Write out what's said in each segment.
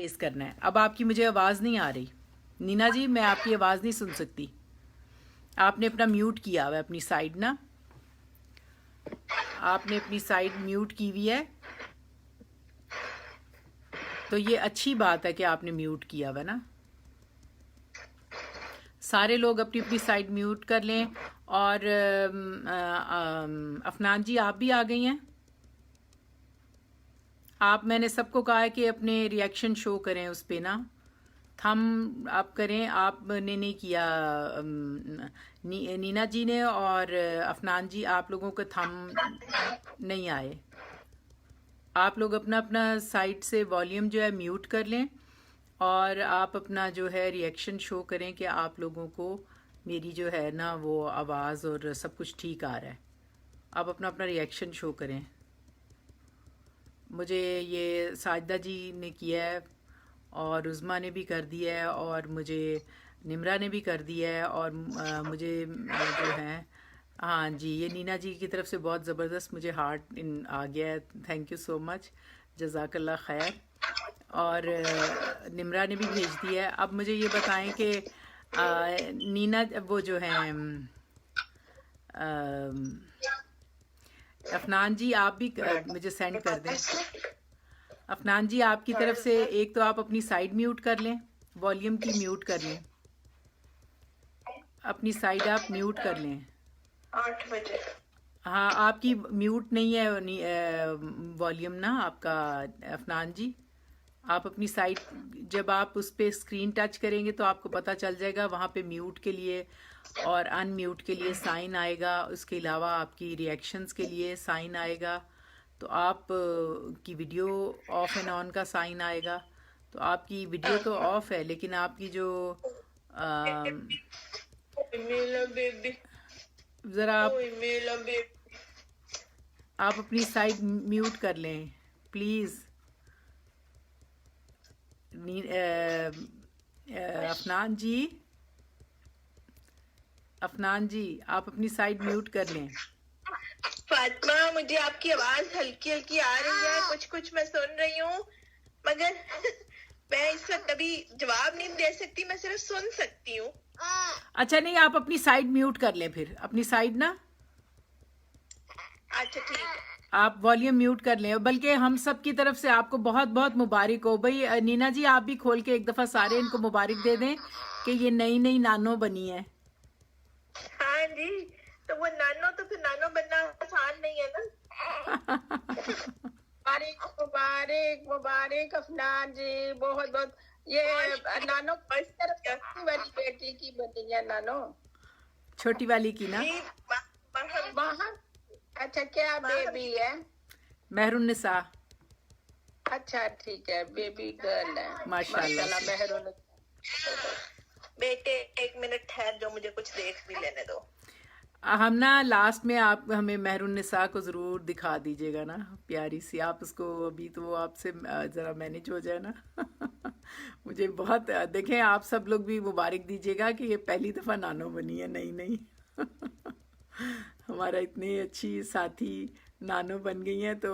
Raise کرنا ہے. اب آپ کی مجھے آواز نہیں آ رہی نینا جی, میں آپ کی آواز نہیں سن سکتی. آپ نے اپنا میوٹ کیا ہوا ہے اپنی سائڈ نا, آپ نے اپنی سائڈ میوٹ کی ہوئی ہے, تو یہ اچھی بات ہے کہ آپ نے میوٹ کیا ہوا ہے نا. سارے لوگ اپنی اپنی سائڈ میوٹ کر لیں. اور افنان جی آپ بھی آ گئی ہیں. آپ, میں نے سب کو کہا ہے کہ اپنے ریئیکشن شو کریں اس پہ نا, تھم آپ کریں. آپ نے نہیں کیا نینا جی نے اور افنان جی, آپ لوگوں کے تھم نہیں آئے. آپ لوگ اپنا اپنا سائڈ سے والیوم جو ہے میوٹ کر لیں, اور آپ اپنا جو ہے ریئیکشن شو کریں کہ آپ لوگوں کو میری جو ہے نا وہ آواز اور سب کچھ ٹھیک آ رہا ہے. آپ اپنا اپنا ریئیکشن شو کریں. مجھے یہ ساجدہ جی نے کیا ہے, اور عظمیٰ نے بھی کر دیا ہے, اور مجھے نمرہ نے بھی کر دیا ہے, اور مجھے جو ہے ہاں جی, یہ نینا جی کی طرف سے بہت زبردست مجھے ہارٹ آ گیا ہے. تھینک یو سو مچ, جزاک اللہ خیر. اور نمرہ نے بھی بھیج دیا ہے. اب مجھے یہ بتائیں کہ نینا وہ جو ہیں افنان جی, آپ بھی مجھے سینڈ کر دیں. افنان جی آپ کی طرف سے ایک تو آپ اپنی سائڈ میوٹ کر لیں, والیوم کی میوٹ کر لیں, اپنی سائڈ آپ میوٹ کر لیں. 8 بجے. ہاں آپ کی میوٹ نہیں ہے والیوم نا آپ کا افنان جی. آپ اپنی سائٹ, جب آپ اس پہ اسکرین ٹچ کریں گے تو آپ کو پتہ چل جائے گا, وہاں پہ میوٹ کے لیے اور ان میوٹ کے لیے سائن آئے گا. اس کے علاوہ آپ کی ریئیکشنز کے لیے سائن آئے گا. تو آپ کی ویڈیو آف اینڈ آن کا سائن آئے گا. تو آپ کی ویڈیو تو آف ہے, لیکن آپ کی جو ذرا آپ اپنی سائڈ میوٹ کر لیں پلیز. افنان جی, افنان جی آپ اپنی سائڈ میوٹ کر لیں. فاطمہ, مجھے آپ کی آواز ہلکی ہلکی آ رہی ہے, کچھ کچھ میں سن رہی ہوں, مگر میں اس وقت ابھی جواب نہیں دے سکتی, میں صرف سن سکتی ہوں. اچھا نہیں, آپ اپنی سائڈ میوٹ کر لیں پھر, اپنی سائڈ نا. اچھا ٹھیک ہے, آپ والیوم میوٹ کر لیں. بلکہ ہم سب کی طرف سے آپ کو بہت بہت مبارک ہو. بھائی نینا جی آپ بھی کھول کے ایک دفعہ سارے ان کو مبارک دے دیں کہ یہ نئی نئی نانو بنی ہے. ہاں جی, تو وہ نانو, تو پھر نانو بننا آسان نہیں ہے نا. مبارک مبارک مبارک افنان جی, بہت بہت. یہ نانو کس طرف والی بیٹی کی بنی ہے نانو؟ چھوٹی والی کی نا, وہاں. اچھا, کیا بیبی ہے؟ مہر النساء. اچھا ٹھیک ہے, بیبی گرل ہے. ماشاء اللہ سے. مہر بیٹے ایک منٹ ٹھہر جو, مجھے کچھ دیکھ بھی لینے دو. ہم نا لاسٹ میں آپ ہمیں مہر النساء کو ضرور دکھا دیجیے گا نا, پیاری سی. آپ اس کو ابھی تو وہ آپ سے ذرا مینیج ہو جائے نا. مجھے بہت, دیکھیں آپ سب لوگ بھی مبارک دیجیے گا کہ یہ پہلی دفعہ نانو بنی ہے. نئی نئی ہمارا اتنی اچھی ساتھی نانو بن گئی ہیں تو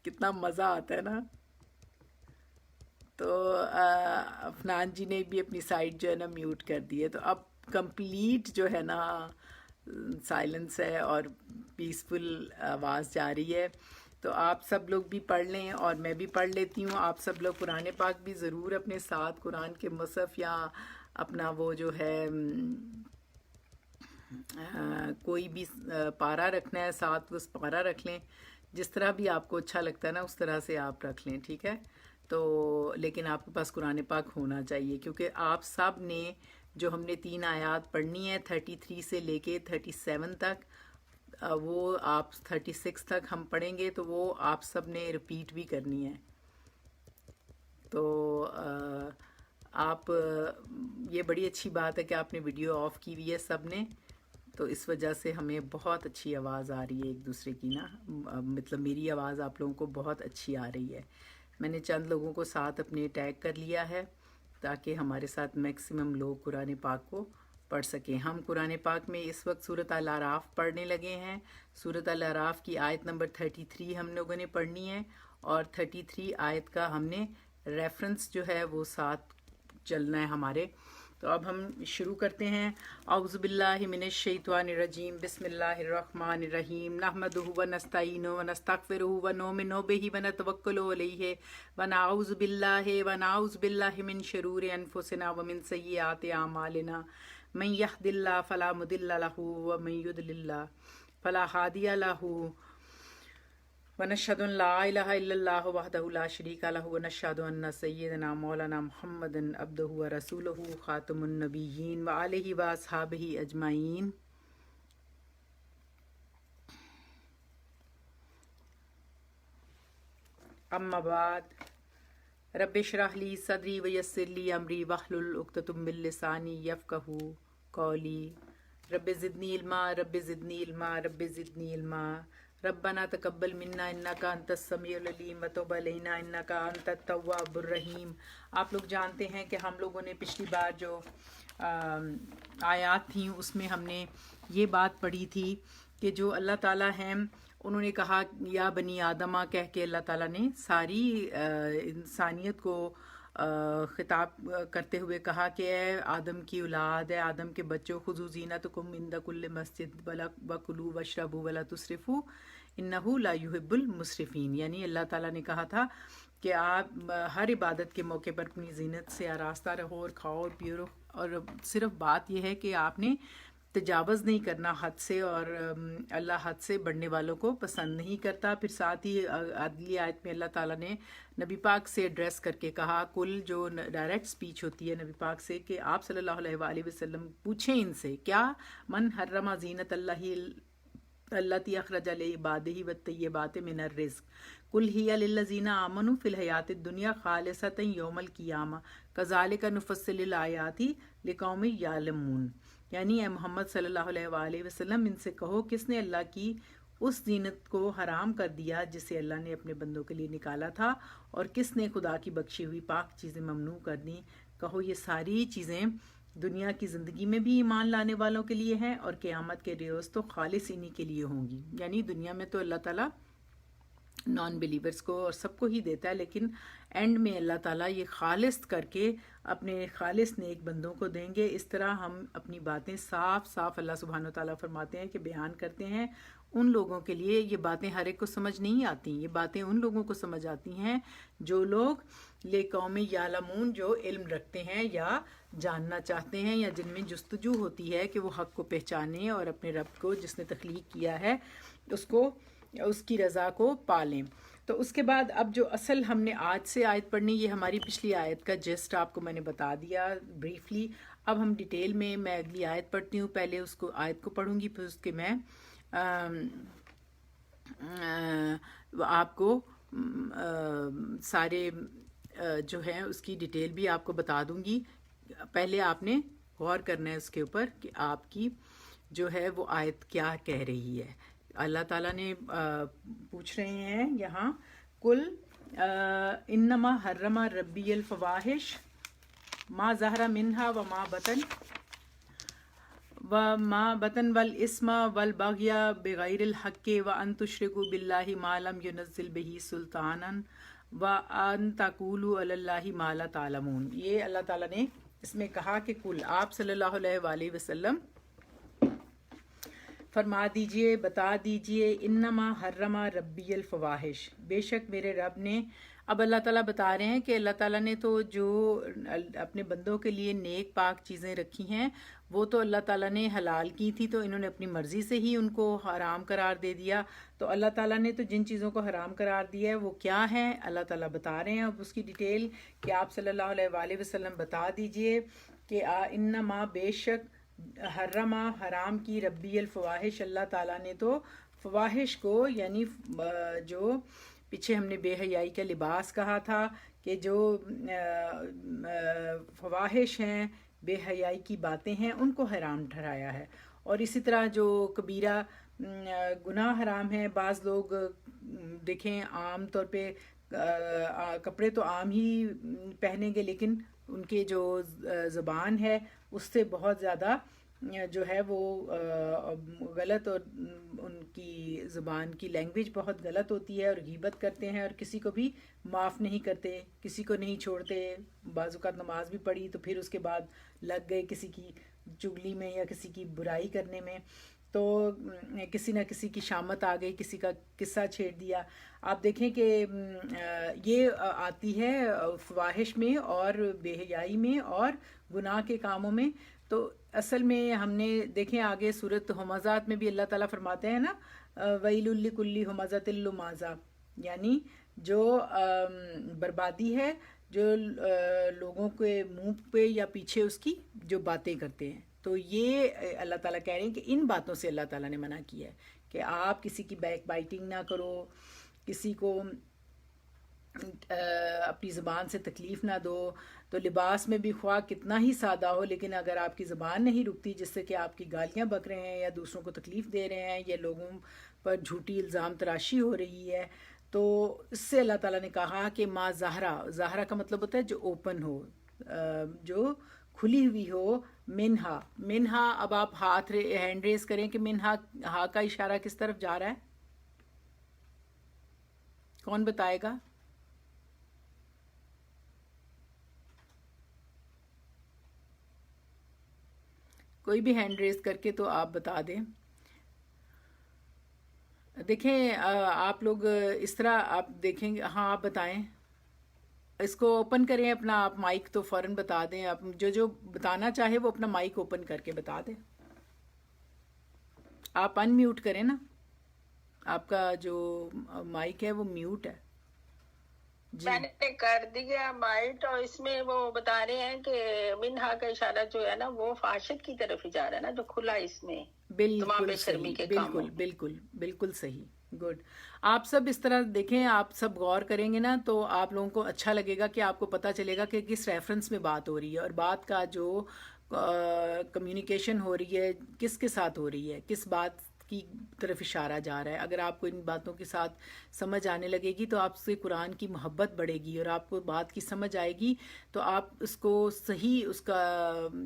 کتنا مزہ آتا ہے نا. تو افنان جی نے بھی اپنی سائٹ جو ہے نا میوٹ کر دی ہے. تو اب کمپلیٹ جو ہے نا سائلنس ہے اور پیسفل آواز جا رہی ہے. تو آپ سب لوگ بھی پڑھ لیں اور میں بھی پڑھ لیتی ہوں. آپ سب لوگ قرآن پاک بھی ضرور اپنے ساتھ, قرآن کے مصحف یا اپنا وہ جو ہے کوئی بھی پارہ رکھنا ہے ساتھ, اس پارہ رکھ لیں. جس طرح بھی آپ کو اچھا لگتا ہے نا اس طرح سے آپ رکھ لیں, ٹھیک ہے. تو لیکن آپ کے پاس قرآن پاک ہونا چاہیے, کیونکہ آپ سب نے جو ہم نے 3 آیات پڑھنی ہے 33 سے لے کے 37 تک, وہ آپ 36 تک ہم پڑھیں گے, تو وہ آپ سب نے رپیٹ بھی کرنی ہے. تو آپ, یہ بڑی اچھی بات ہے کہ آپ نے ویڈیو آف کی ہوئی ہے سب نے, تو اس وجہ سے ہمیں بہت اچھی آواز آ رہی ہے ایک دوسرے کی نا. مطلب میری آواز آپ لوگوں کو بہت اچھی آ رہی ہے. میں نے چند لوگوں کو ساتھ اپنے ٹیگ کر لیا ہے تاکہ ہمارے ساتھ میکسیمم لوگ قرآن پاک کو پڑھ سکیں. ہم قرآن پاک میں اس وقت سورۃ الاعراف پڑھنے لگے ہیں. سورۃ الاعراف کی آیت نمبر 33 ہم لوگوں نے پڑھنی ہے, اور 33 آیت کا ہم نے ریفرنس جو ہے وہ ساتھ چلنا ہے ہمارے. تو اب ہم شروع کرتے ہیں. اعوذ باللہ من الشیطان الرجیم. بسم اللہ الرحمن الرحیم. نحمدہ ونستعینہ ونستغفرہ ونؤمن بہ ونتوکل علیہ ونعوذ باللہ من شرور انفسنا ومن سیئات اعمالنا. من یہد اللہ فلا مضل لہ ومن یضلل فلا ہادی لہ. ونشهد ان لا الہ الا اللہ وحدہ لا شریک لہ ونشهد ان سیدنا مولانا محمد عبدہ ورسولہ خاتم النبیین وآلہ واصحابہ اجمعین. اما بعد رب اشرح لی صدری ویسر لی امری واحلل عقدۃ من لسانی یفقہوا قولی. رب زدنی علما رب زدنی علما رب زدنی علما. ربنا تقبل منا انکا انت السمیع العلیم وتب علینا انکا انت التواب الرحیم. آپ لوگ جانتے ہیں کہ ہم لوگوں نے پچھلی بار جو آیات تھیں اس میں ہم نے یہ بات پڑھی تھی کہ جو اللہ تعالیٰ ہیں انہوں نے کہا یا بنی آدمہ کہہ کے اللہ تعالیٰ نے ساری انسانیت کو خطاب کرتے ہوئے کہا کہ اے آدم کی اولاد، اے آدم کے بچوں، خذوا زینتکم عند کل مسجد وکلوا واشربوا ولا تسرفوا انہ لا یحب المسرفین. یعنی اللہ تعالیٰ نے کہا تھا کہ آپ ہر عبادت کے موقع پر اپنی زینت سے آراستہ رہو اور کھاؤ اور پیو، اور صرف بات یہ ہے کہ آپ نے تجاوز نہیں کرنا حد سے، اور اللہ حد سے بڑھنے والوں کو پسند نہیں کرتا. پھر ساتھ ہی اگلی آیت میں اللہ تعالیٰ نے نبی پاک سے ایڈریس کر کے کہا، کل جو ڈائریکٹ سپیچ ہوتی ہے نبی پاک سے، کہ آپ صلی اللہ علیہ وآلہ وسلم پوچھیں ان سے کیا من حرم زینت اللہ التی اخرج لعبادہ والطیبات من الرزق قل ہی للذین آمنوا فی الحیاۃ الدنیا خالصۃ یوم القیامہ کذالک نفصل الآیات لقوم یعلمون. یعنی اے محمد صلی اللہ علیہ وآلہ وسلم ان سے کہو کس نے اللہ کی اس زینت کو حرام کر دیا جسے اللہ نے اپنے بندوں کے لیے نکالا تھا، اور کس نے خدا کی بخشی ہوئی پاک چیزیں ممنوع کر دیں. کہو یہ ساری چیزیں دنیا کی زندگی میں بھی ایمان لانے والوں کے لیے ہیں، اور قیامت کے روز تو خالص انہی کے لیے ہوں گی. یعنی دنیا میں تو اللہ تعالیٰ نان بلیورز کو اور سب کو ہی دیتا ہے، لیکن اینڈ میں اللہ تعالیٰ یہ خالص کر کے اپنے خالص نیک بندوں کو دیں گے. اس طرح ہم اپنی باتیں صاف صاف اللہ سبحانہ وتعالیٰ فرماتے ہیں کہ بیان کرتے ہیں ان لوگوں کے لیے. یہ باتیں ہر ایک کو سمجھ نہیں آتی، یہ باتیں ان لوگوں کو سمجھ آتی ہیں جو لوگ لقوم یعلمون، جو علم رکھتے ہیں یا جاننا چاہتے ہیں، یا جن میں جستجو ہوتی ہے کہ وہ حق کو پہچانیں اور اپنے رب کو جس نے تخلیق کیا ہے اس کی رضا کو پالیں. تو اس کے بعد اب جو اصل ہم نے آج سے آیت پڑھنی، یہ ہماری پچھلی آیت کا جسٹ آپ کو میں نے بتا دیا بریفلی. اب ہم ڈیٹیل میں اگلی آیت پڑھتی ہوں. پہلے اس کو آیت کو پڑھوں گی، پھر اس کے میں آپ کو سارے جو ہیں اس کی ڈیٹیل بھی آپ کو بتا دوں گی. پہلے آپ نے غور کرنا ہے اس کے اوپر کہ آپ کی جو ہے وہ آیت کیا کہہ رہی ہے. اللہ تعالیٰ نے پوچھ رہے ہیں یہاں کل انما حرم ربی الفواحش ما ظہر منہا وما بطن والاسم والبغی بغیر الحق وان تشرکوا باللہ ما لم ینزل بہ سلطانا وان تقولوا علی اللہ ما لا تعلمون. یہ اللہ تعالیٰ نے اس میں کہا کہ کل آپ صلی اللہ علیہ وآلہ وسلم فرما دیجئے، بتا دیجئے، انما حرم ربی الفواحش، بے شک میرے رب نے. اب اللہ تعالیٰ بتا رہے ہیں کہ اللہ تعالیٰ نے تو جو اپنے بندوں کے لیے نیک پاک چیزیں رکھی ہیں وہ تو اللہ تعالیٰ نے حلال کی تھی، تو انہوں نے اپنی مرضی سے ہی ان کو حرام قرار دے دیا. تو اللہ تعالیٰ نے تو جن چیزوں کو حرام قرار دیا ہے وہ کیا ہیں اللہ تعالیٰ بتا رہے ہیں. اب اس کی ڈیٹیل کہ آپ صلی اللہ علیہ وآلہ وسلم بتا دیجئے کہ انما بے شک حرم حرام کی ربی الفواحش، اللہ تعالیٰ نے تو فواحش کو، یعنی جو پیچھے ہم نے بے حیائی کا لباس کہا تھا کہ جو فواحش ہیں، بے حیائی کی باتیں ہیں، ان کو حرام ٹھہرایا ہے. اور اسی طرح جو کبیرہ گناہ حرام ہیں، بعض لوگ دیکھیں عام طور پہ کپڑے تو عام ہی پہنیں گے، لیکن ان کے جو زبان ہے اس سے بہت زیادہ جو ہے وہ غلط، اور ان کی زبان کی لینگویج بہت غلط ہوتی ہے، اور غیبت کرتے ہیں، اور کسی کو بھی معاف نہیں کرتے، کسی کو نہیں چھوڑتے. بعض اوقات نماز بھی پڑھی تو پھر اس کے بعد لگ گئے کسی کی چگلی میں یا کسی کی برائی کرنے میں، تو کسی نہ کسی کی شامت آ گئی، کسی کا قصہ چھیڑ دیا. آپ دیکھیں کہ یہ آتی ہے فواحش میں اور بے حیائی میں اور گناہ کے کاموں میں. تو اصل میں ہم نے دیکھیں آگے صورت ہمزات میں بھی اللہ تعالیٰ فرماتے ہیں نا، ویل لکل ہمزۃ لمزہ، یعنی جو بربادی ہے جو لوگوں کے منہ پہ یا پیچھے اس کی جو باتیں کرتے ہیں. تو یہ اللہ تعالیٰ کہہ رہے ہیں کہ ان باتوں سے اللہ تعالیٰ نے منع کیا ہے کہ آپ کسی کی بیک بائٹنگ نہ کرو، کسی کو اپنی زبان سے تکلیف نہ دو. تو لباس میں بھی خواہ کتنا ہی سادہ ہو، لیکن اگر آپ کی زبان نہیں رکتی جس سے کہ آپ کی گالیاں بک رہے ہیں یا دوسروں کو تکلیف دے رہے ہیں یا لوگوں پر جھوٹی الزام تراشی ہو رہی ہے، تو اس سے اللہ تعالیٰ نے کہا کہ ما ظاہرہ کا مطلب ہوتا ہے جو اوپن ہو، جو کھلی ہوئی ہو. منہا اب آپ ہینڈ ریز کریں کہ منہا، ہا کا اشارہ کس طرف جا رہا ہے؟ کون بتائے گا؟ کوئی بھی ہینڈ ریز کر کے تو آپ بتا دیں. دیکھیں آپ لوگ اس طرح آپ دیکھیں گے. ہاں آپ بتائیں، اس کو اوپن کریں اپنا، آپ مائک تو فوراً بتا دیں. آپ جو بتانا چاہے وہ اپنا مائک اوپن کر کے بتا دیں. آپ ان میوٹ کریں نا، آپ کا جو مائک ہے وہ میوٹ ہے. جی میں نے کر دیا مائٹ، اور اس میں وہ بتا رہے ہیں کہ منہا کا اشارہ جو ہے نا وہ فحاشت کی طرف ہی جا رہا ہے نا، جو کھلا اس میں تمام بے بالکل شرمی صحیح، کے کاموں. بالکل بالکل بالکل صحیح. گڈ. آپ سب اس طرح دیکھیں، آپ سب غور کریں گے نا تو آپ لوگوں کو اچھا لگے گا کہ آپ کو پتہ چلے گا کہ کس ریفرنس میں بات ہو رہی ہے، اور بات کا جو کمیونیکیشن ہو رہی ہے کس کے ساتھ ہو رہی ہے، کس بات کی طرف اشارہ جا رہا ہے. اگر آپ کو ان باتوں کے ساتھ سمجھ آنے لگے گی تو آپ سے قرآن کی محبت بڑھے گی، اور آپ کو بات کی سمجھ آئے گی تو آپ اس کو صحیح، اس کا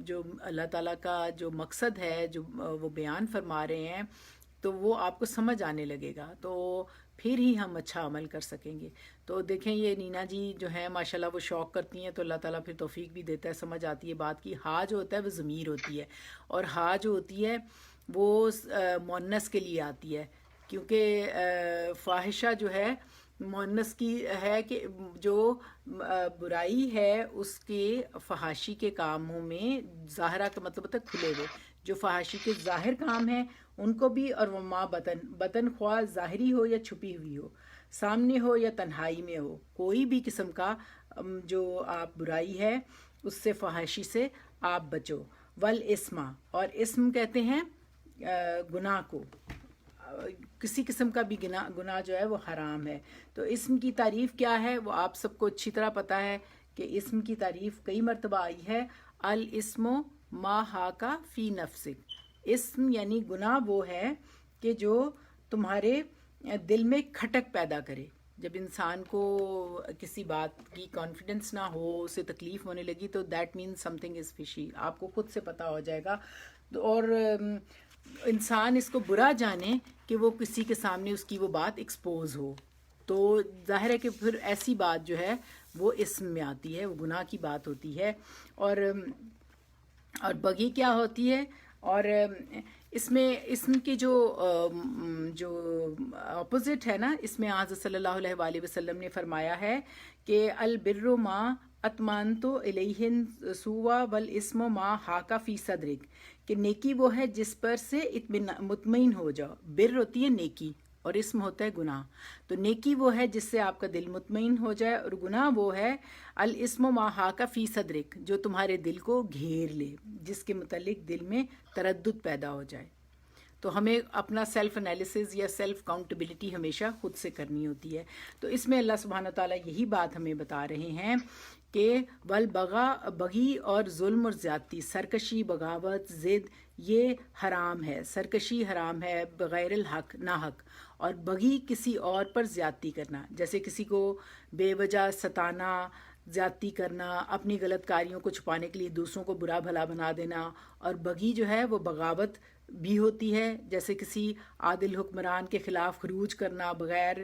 جو اللہ تعالیٰ کا جو مقصد ہے جو وہ بیان فرما رہے ہیں تو وہ آپ کو سمجھ آنے لگے گا، تو پھر ہی ہم اچھا عمل کر سکیں گے. تو دیکھیں یہ نینا جی جو ہیں ماشاءاللہ وہ شوق کرتی ہیں، تو اللہ تعالیٰ پھر توفیق بھی دیتا ہے، سمجھ آتی ہے بات کی. ہا جو ہوتا ہے وہ ضمیر ہوتی ہے، اور ہا جو ہوتی ہے وہ مؤنث کے لیے آتی ہے، کیونکہ فاحشہ جو ہے مؤنث کی ہے کہ جو برائی ہے اس کے فحاشی کے کاموں میں، ظاہرہ کا مطلب ہوتا ہے کھلے ہوئے، جو فحاشی کے ظاہر کام ہیں ان کو بھی، اور وما بطن خواہ ظاہری ہو یا چھپی ہوئی ہو، سامنے ہو یا تنہائی میں ہو، کوئی بھی قسم کا جو آپ برائی ہے اس سے، فحاشی سے آپ بچو. والاسما، اور اسم کہتے ہیں گناہ کو، کسی قسم کا بھی گناہ جو ہے وہ حرام ہے. تو اسم کی تعریف کیا ہے وہ آپ سب کو اچھی طرح پتہ ہے کہ اسم کی تعریف کئی مرتبہ آئی ہے. الاسم ما حاک فی نفسک، اسم یعنی گناہ وہ ہے کہ جو تمہارے دل میں کھٹک پیدا کرے. جب انسان کو کسی بات کی کانفیڈنس نہ ہو، اسے تکلیف ہونے لگی، تو that means something is fishy, آپ کو خود سے پتہ ہو جائے گا. اور انسان اس کو برا جانے کہ وہ کسی کے سامنے اس کی وہ بات ایکسپوز ہو، تو ظاہر ہے کہ پھر ایسی بات جو ہے وہ اسم میں آتی ہے، وہ گناہ کی بات ہوتی ہے. اور بغی کیا ہوتی ہے؟ اور اس میں اسم کی جو اپوزٹ ہے نا، اس میں حضرت صلی اللہ علیہ وآلہ وسلم نے فرمایا ہے کہ البر ما اطمانت الیہ سوا والاسم ما حاک فی صدرک، کہ نیکی وہ ہے جس پر سے مطمئن ہو جاؤ. بر ہوتی ہے نیکی اور اسم ہوتا ہے گناہ. تو نیکی وہ ہے جس سے آپ کا دل مطمئن ہو جائے، اور گناہ وہ ہے الاسم ما حاک فی صدرک، جو تمہارے دل کو گھیر لے، جس کے متعلق دل میں تردد پیدا ہو جائے. تو ہمیں اپنا سیلف انالیسز یا سیلف اکاؤنٹیبلٹی ہمیشہ خود سے کرنی ہوتی ہے. تو اس میں اللہ سبحانہ تعالیٰ یہی بات ہمیں بتا رہے ہیں کہ بغی اور ظلم اور زیادتی، سرکشی، بغاوت، ضد، یہ حرام ہے. سرکشی حرام ہے بغیر الحق، ناحق، اور بغی کسی اور پر زیادتی کرنا، جیسے کسی کو بے وجہ ستانا، زیادتی کرنا، اپنی غلط کاریوں کو چھپانے کے لیے دوسروں کو برا بھلا بنا دینا، اور بغی جو ہے وہ بغاوت بھی ہوتی ہے، جیسے کسی عادل حکمران کے خلاف خروج کرنا بغیر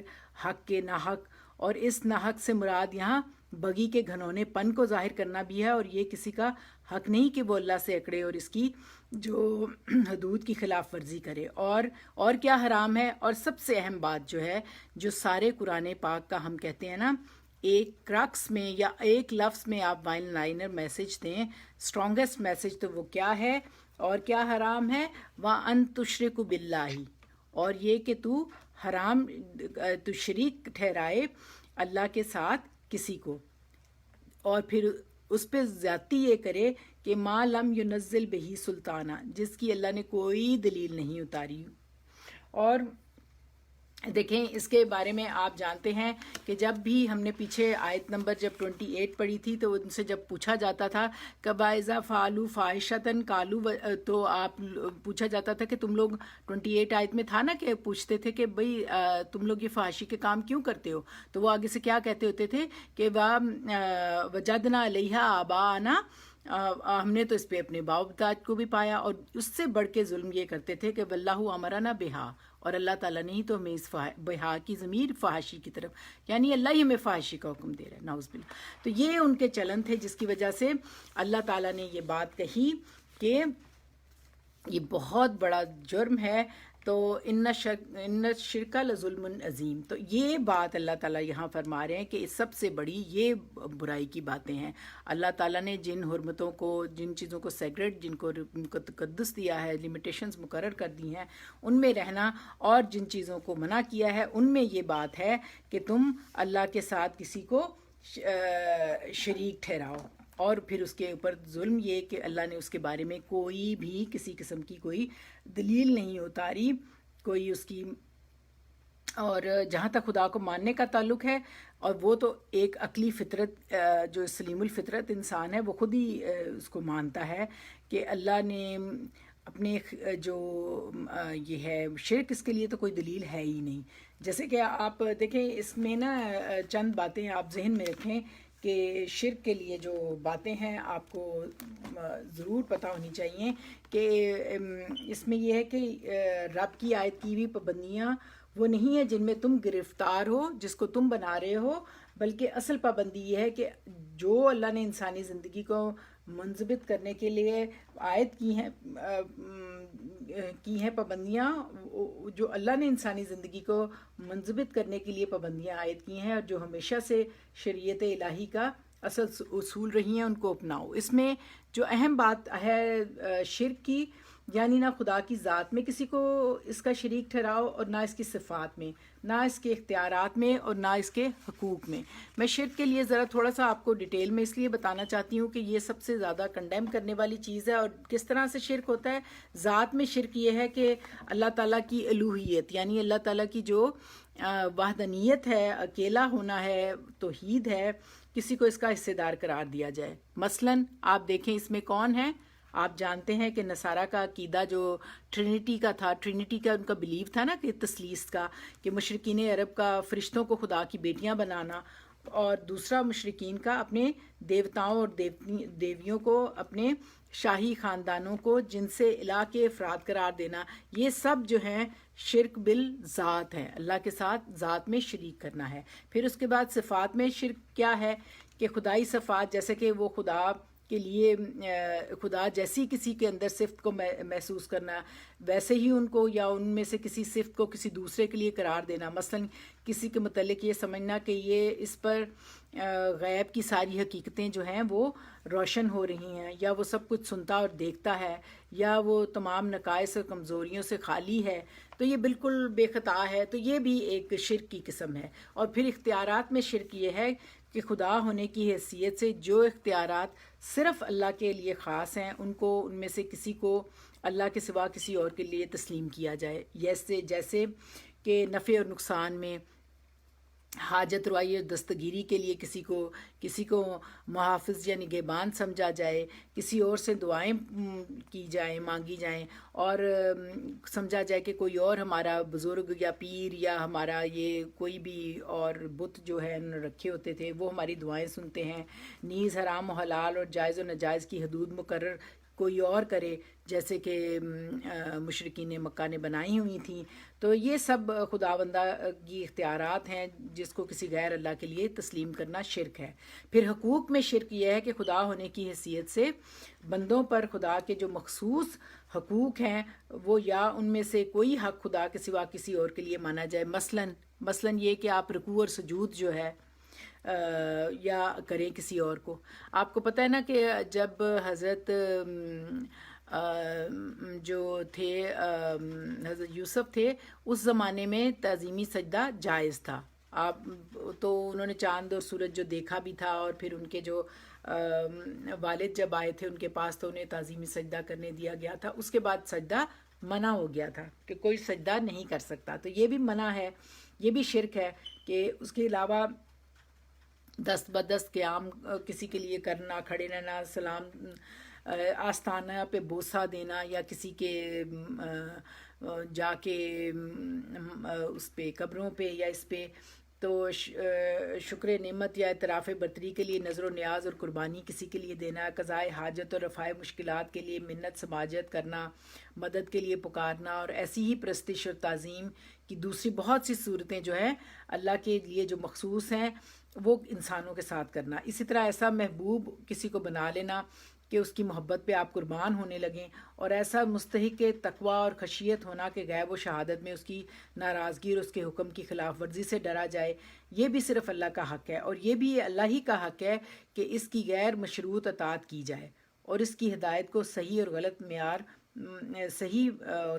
حق کے ناحق، اور اس ناحق سے مراد یہاں بغی کے گھنونے پن کو ظاہر کرنا بھی ہے، اور یہ کسی کا حق نہیں کہ وہ اللہ سے اکڑے اور اس کی جو حدود کی خلاف ورزی کرے۔ اور کیا حرام ہے، اور سب سے اہم بات جو ہے، جو سارے قرآن پاک کا ہم کہتے ہیں نا ایک کرکس میں یا ایک لفظ میں آپ وائن لائنر میسج دیں، اسٹرانگسٹ میسج، تو وہ کیا ہے اور کیا حرام ہے؟ وَأَن تُشْرِكُ بِاللَّهِ، اور یہ کہ تو شریک ٹھہرائے اللہ کے ساتھ کسی کو، اور پھر اس پہ زیادتی یہ کرے کہ ما لم ینزل بہی سلطانہ، جس کی اللہ نے کوئی دلیل نہیں اتاری۔ اور دیکھیں اس کے بارے میں آپ جانتے ہیں کہ جب بھی ہم نے پیچھے آیت نمبر جب 28 پڑھی تھی تو ان سے جب پوچھا جاتا تھا کبائزہ فعلوا فاحشۃ قالوا، تو آپ پوچھا جاتا تھا کہ تم لوگ 28 آیت میں تھا نا کہ پوچھتے تھے کہ بھئی تم لوگ یہ فحاشی کے کام کیوں کرتے ہو، تو وہ آگے سے کیا کہتے ہوتے تھے کہ وجدنا علیہا آباءنا، ہم نے تو اس پہ اپنے باپ داد کو بھی پایا، اور اس سے بڑھ کے ظلم یہ کرتے تھے کہ واللہ امرنا بہا، اور اللہ تعالیٰ نے ہی تو ہمیں اس بہا کی ضمیر فحاشی کی طرف، یعنی اللہ ہی ہمیں فحاشی کا حکم دے رہا ہے، نعوذ باللہ۔ تو یہ ان کے چلن تھے جس کی وجہ سے اللہ تعالیٰ نے یہ بات کہی کہ یہ بہت بڑا جرم ہے، تو ان الشرک لظلم عظیم، تو یہ بات اللہ تعالیٰ یہاں فرما رہے ہیں کہ سب سے بڑی یہ برائی کی باتیں ہیں۔ اللہ تعالیٰ نے جن حرمتوں کو، جن چیزوں کو سیکرٹ، جن کو تقدس دیا ہے، لمیٹیشنز مقرر کر دی ہیں، ان میں رہنا، اور جن چیزوں کو منع کیا ہے ان میں یہ بات ہے کہ تم اللہ کے ساتھ کسی کو شریک ٹھہراؤ، اور پھر اس کے اوپر ظلم یہ کہ اللہ نے اس کے بارے میں کوئی بھی کسی قسم کی کوئی دلیل نہیں اتاری، کوئی اس کی، اور جہاں تک خدا کو ماننے کا تعلق ہے، اور وہ تو ایک عقلی فطرت، جو سلیم الفطرت انسان ہے وہ خود ہی اس کو مانتا ہے کہ اللہ نے اپنے جو یہ ہے شرک، اس کے لیے تو کوئی دلیل ہے ہی نہیں۔ جیسے کہ آپ دیکھیں اس میں نا چند باتیں آپ ذہن میں رکھیں کہ شرک کے لیے جو باتیں ہیں آپ کو ضرور پتہ ہونی چاہیے کہ اس میں یہ ہے کہ رب کی عائد کی ہوئی پابندیاں وہ نہیں ہیں جن میں تم گرفتار ہو، جس کو تم بنا رہے ہو، بلکہ اصل پابندی یہ ہے کہ جو اللہ نے انسانی زندگی کو منضبط کرنے کے لیے عائد کی ہیں پابندیاں، جو اللہ نے انسانی زندگی کو منضبط کرنے کے لیے پابندیاں عائد کی ہیں، اور جو ہمیشہ سے شریعت الہی کا اصل اصول رہی ہیں، ان کو اپناؤ۔ اس میں جو اہم بات ہے شرک کی، یعنی نہ خدا کی ذات میں کسی کو اس کا شریک ٹھہراؤ، اور نہ اس کی صفات میں، نہ اس کے اختیارات میں، اور نہ اس کے حقوق میں۔ میں شرک کے لیے ذرا تھوڑا سا آپ کو ڈیٹیل میں اس لیے بتانا چاہتی ہوں کہ یہ سب سے زیادہ کنڈیم کرنے والی چیز ہے۔ اور کس طرح سے شرک ہوتا ہے؟ ذات میں شرک یہ ہے کہ اللہ تعالیٰ کی الوہیت، یعنی اللہ تعالیٰ کی جو وحدانیت ہے، اکیلا ہونا ہے، توحید ہے، کسی کو اس کا حصے دار قرار دیا جائے۔ مثلاً آپ دیکھیں اس میں کون ہے، آپ جانتے ہیں کہ نصارہ کا عقیدہ جو ٹرینٹی کا تھا، ٹرینٹی کا ان کا بلیو تھا نا کہ تثلیث کا، کہ مشرکین عرب کا فرشتوں کو خدا کی بیٹیاں بنانا، اور دوسرا مشرکین کا اپنے دیوتاؤں اور دیویوں کو اپنے شاہی خاندانوں کو جن سے الہ کے افراد قرار دینا، یہ سب جو ہیں شرک بالذات ہے، اللہ کے ساتھ ذات میں شریک کرنا ہے۔ پھر اس کے بعد صفات میں شرک کیا ہے کہ خدائی صفات، جیسے کہ وہ خدا کے لیے خدا جیسی کسی کے اندر صفت کو محسوس کرنا، ویسے ہی ان کو یا ان میں سے کسی صفت کو کسی دوسرے کے لیے قرار دینا۔ مثلا کسی کے متعلق یہ سمجھنا کہ یہ اس پر غیب کی ساری حقیقتیں جو ہیں وہ روشن ہو رہی ہیں، یا وہ سب کچھ سنتا اور دیکھتا ہے، یا وہ تمام نقائص اور کمزوریوں سے خالی ہے، تو یہ بالکل بے خطا ہے۔ تو یہ بھی ایک شرک کی قسم ہے۔ اور پھر اختیارات میں شرک یہ ہے کہ خدا ہونے کی حیثیت سے جو اختیارات صرف اللہ کے لیے خاص ہیں، ان میں سے کسی کو اللہ کے سوا کسی اور کے لیے تسلیم کیا جائے، جیسے کہ نفع اور نقصان میں، حاجت روائی اور دستگیری کے لیے کسی کو محافظ یا نگہبان سمجھا جائے، کسی اور سے دعائیں کی جائیں، مانگی جائیں، اور سمجھا جائے کہ کوئی اور ہمارا بزرگ یا پیر یا ہمارا یہ کوئی بھی اور بت جو ہے انہوں نے رکھے ہوتے تھے وہ ہماری دعائیں سنتے ہیں۔ نیز حرام و حلال اور جائز و ناجائز کی حدود مقرر کوئی اور کرے، جیسے کہ مشرکین مکہ نے بنائی ہوئی تھیں۔ تو یہ سب خداوندہ کی اختیارات ہیں جس کو کسی غیر اللہ کے لیے تسلیم کرنا شرک ہے۔ پھر حقوق میں شرک یہ ہے کہ خدا ہونے کی حیثیت سے بندوں پر خدا کے جو مخصوص حقوق ہیں وہ یا ان میں سے کوئی حق خدا کے سوا کسی اور کے لیے مانا جائے، مثلاً یہ کہ آپ رکوع اور سجود جو ہے یا کریں کسی اور کو۔ آپ کو پتہ ہے نا کہ جب حضرت جو تھے حضرت یوسف تھے اس زمانے میں تعظیمی سجدہ جائز تھا، آپ تو انہوں نے چاند اور سورج جو دیکھا بھی تھا، اور پھر ان کے جو والد جب آئے تھے ان کے پاس تو انہیں تعظیمی سجدہ کرنے دیا گیا تھا۔ اس کے بعد سجدہ منع ہو گیا تھا کہ کوئی سجدہ نہیں کر سکتا، تو یہ بھی منع ہے، یہ بھی شرک ہے کہ اس کے علاوہ دست بدست قیام کسی کے لیے کرنا، کھڑے رہنا، سلام آستانہ پہ بوسہ دینا، یا کسی کے جا کے اس پہ قبروں پہ یا اس پہ تو شکر نعمت یا اعتراف برتری کے لیے نظر و نیاز اور قربانی کسی کے لیے دینا، قضائے حاجت اور رفع مشکلات کے لیے منت سماجت کرنا، مدد کے لیے پکارنا، اور ایسی ہی پرستش اور تعظیم کی دوسری بہت سی صورتیں جو ہیں اللہ کے لیے جو مخصوص ہیں وہ انسانوں کے ساتھ کرنا۔ اسی طرح ایسا محبوب کسی کو بنا لینا کہ اس کی محبت پہ آپ قربان ہونے لگیں، اور ایسا مستحق تقویٰ اور خشیت ہونا کہ غیب و شہادت میں اس کی ناراضگی اور اس کے حکم کی خلاف ورزی سے ڈرا جائے، یہ بھی صرف اللہ کا حق ہے، اور یہ بھی اللہ ہی کا حق ہے کہ اس کی غیر مشروط اطاعت کی جائے، اور اس کی ہدایت کو صحیح اور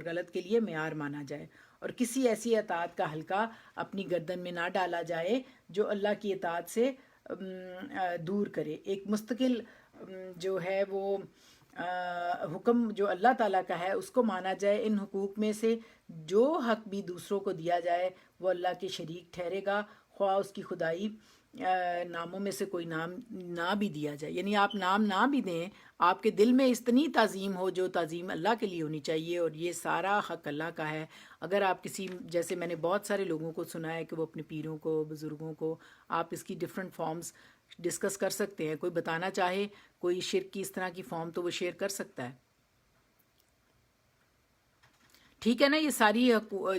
غلط کے لیے معیار مانا جائے، اور کسی ایسی اطاعت کا حلقہ اپنی گردن میں نہ ڈالا جائے جو اللہ کی اطاعت سے دور کرے۔ ایک مستقل جو ہے وہ حکم جو اللہ تعالیٰ کا ہے اس کو مانا جائے۔ ان حقوق میں سے جو حق بھی دوسروں کو دیا جائے وہ اللہ کے شریک ٹھہرے گا، خواہ اس کی خدائی ناموں میں سے کوئی نام نہ بھی دیا جائے، یعنی آپ نام نہ بھی دیں، آپ کے دل میں اتنی تعظیم ہو جو تعظیم اللہ کے لیے ہونی چاہیے، اور یہ سارا حق اللہ کا ہے۔ اگر آپ کسی، جیسے میں نے بہت سارے لوگوں کو سنا ہے کہ وہ اپنے پیروں کو، بزرگوں کو، آپ اس کی ڈیفرنٹ فارمز ڈسکس کر سکتے ہیں، کوئی بتانا چاہے کوئی شرک کی اس طرح کی فارم تو وہ شیئر کر سکتا ہے، ٹھیک ہے نا۔ یہ ساری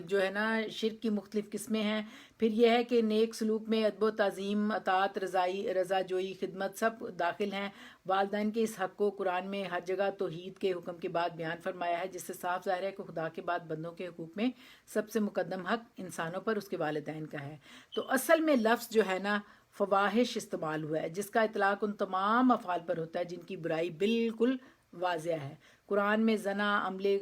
جو ہے نا شرک کی مختلف قسمیں ہیں۔ پھر یہ ہے کہ نیک سلوک میں ادب و تعظیم، اطاعت، رضا جوئی، خدمت سب داخل ہیں۔ والدین کے اس حق کو قرآن میں ہر جگہ توحید کے حکم کے بعد بیان فرمایا ہے، جس سے صاف ظاہر ہے کہ خدا کے بعد بندوں کے حقوق میں سب سے مقدم حق انسانوں پر اس کے والدین کا ہے۔ تو اصل میں لفظ جو ہے نا فواحش استعمال ہوا ہے، جس کا اطلاق ان تمام افعال پر ہوتا ہے جن کی برائی بالکل واضح ہے۔ قرآن میں زنا، عملے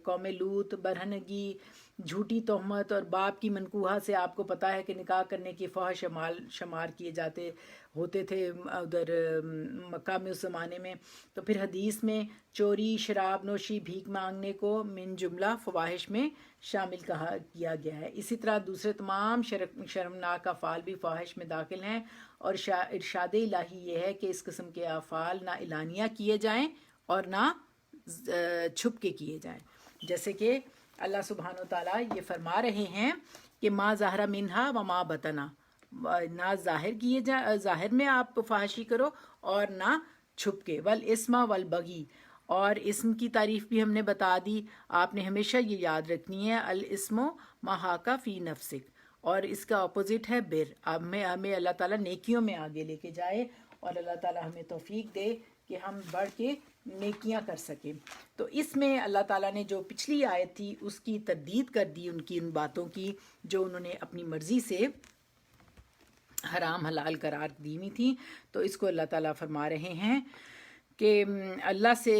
قوم لوط، برہنگی، جھوٹی تہمت اور باپ کی منکوحہ سے آپ کو پتہ ہے کہ نکاح کرنے کی فحش اعمال شمار کیے جاتے ہوتے تھے ادھر مکہ میں اس زمانے میں۔ تو پھر حدیث میں چوری، شراب نوشی، بھیک مانگنے کو من جملہ فواحش میں شامل کیا گیا ہے۔ اسی طرح دوسرے تمام شرمناک افعال بھی فواحش میں داخل ہیں، اور ارشاد الہی یہ ہے کہ اس قسم کے افعال نہ اعلانیہ کیے جائیں اور نہ چھپ کے کیے جائیں، جیسے کہ اللہ سبحانہ و تعالیٰ یہ فرما رہے ہیں کہ ما ظاہر منہا و ما بطنا، نہ ظاہر میں آپ فحاشی کرو اور نہ چھپ کے، والاسم والبغی، اور اسم کی تعریف بھی ہم نے بتا دی، آپ نے ہمیشہ یہ یاد رکھنی ہے، الاسم ما حاکا فی نفسک، اور اس کا اپوزٹ ہے بر۔ ہمیں اللہ تعالیٰ نیکیوں میں آگے لے کے جائے، اور اللہ تعالیٰ ہمیں توفیق دے کہ ہم بڑھ کے نیکیاں کر سکیں۔ تو اس میں اللہ تعالیٰ نے جو پچھلی آیت تھی اس کی تردید کر دی، ان باتوں کی جو انہوں نے اپنی مرضی سے حرام حلال قرار دی ہوئی تھی۔ تو اس کو اللہ تعالیٰ فرما رہے ہیں کہ اللہ سے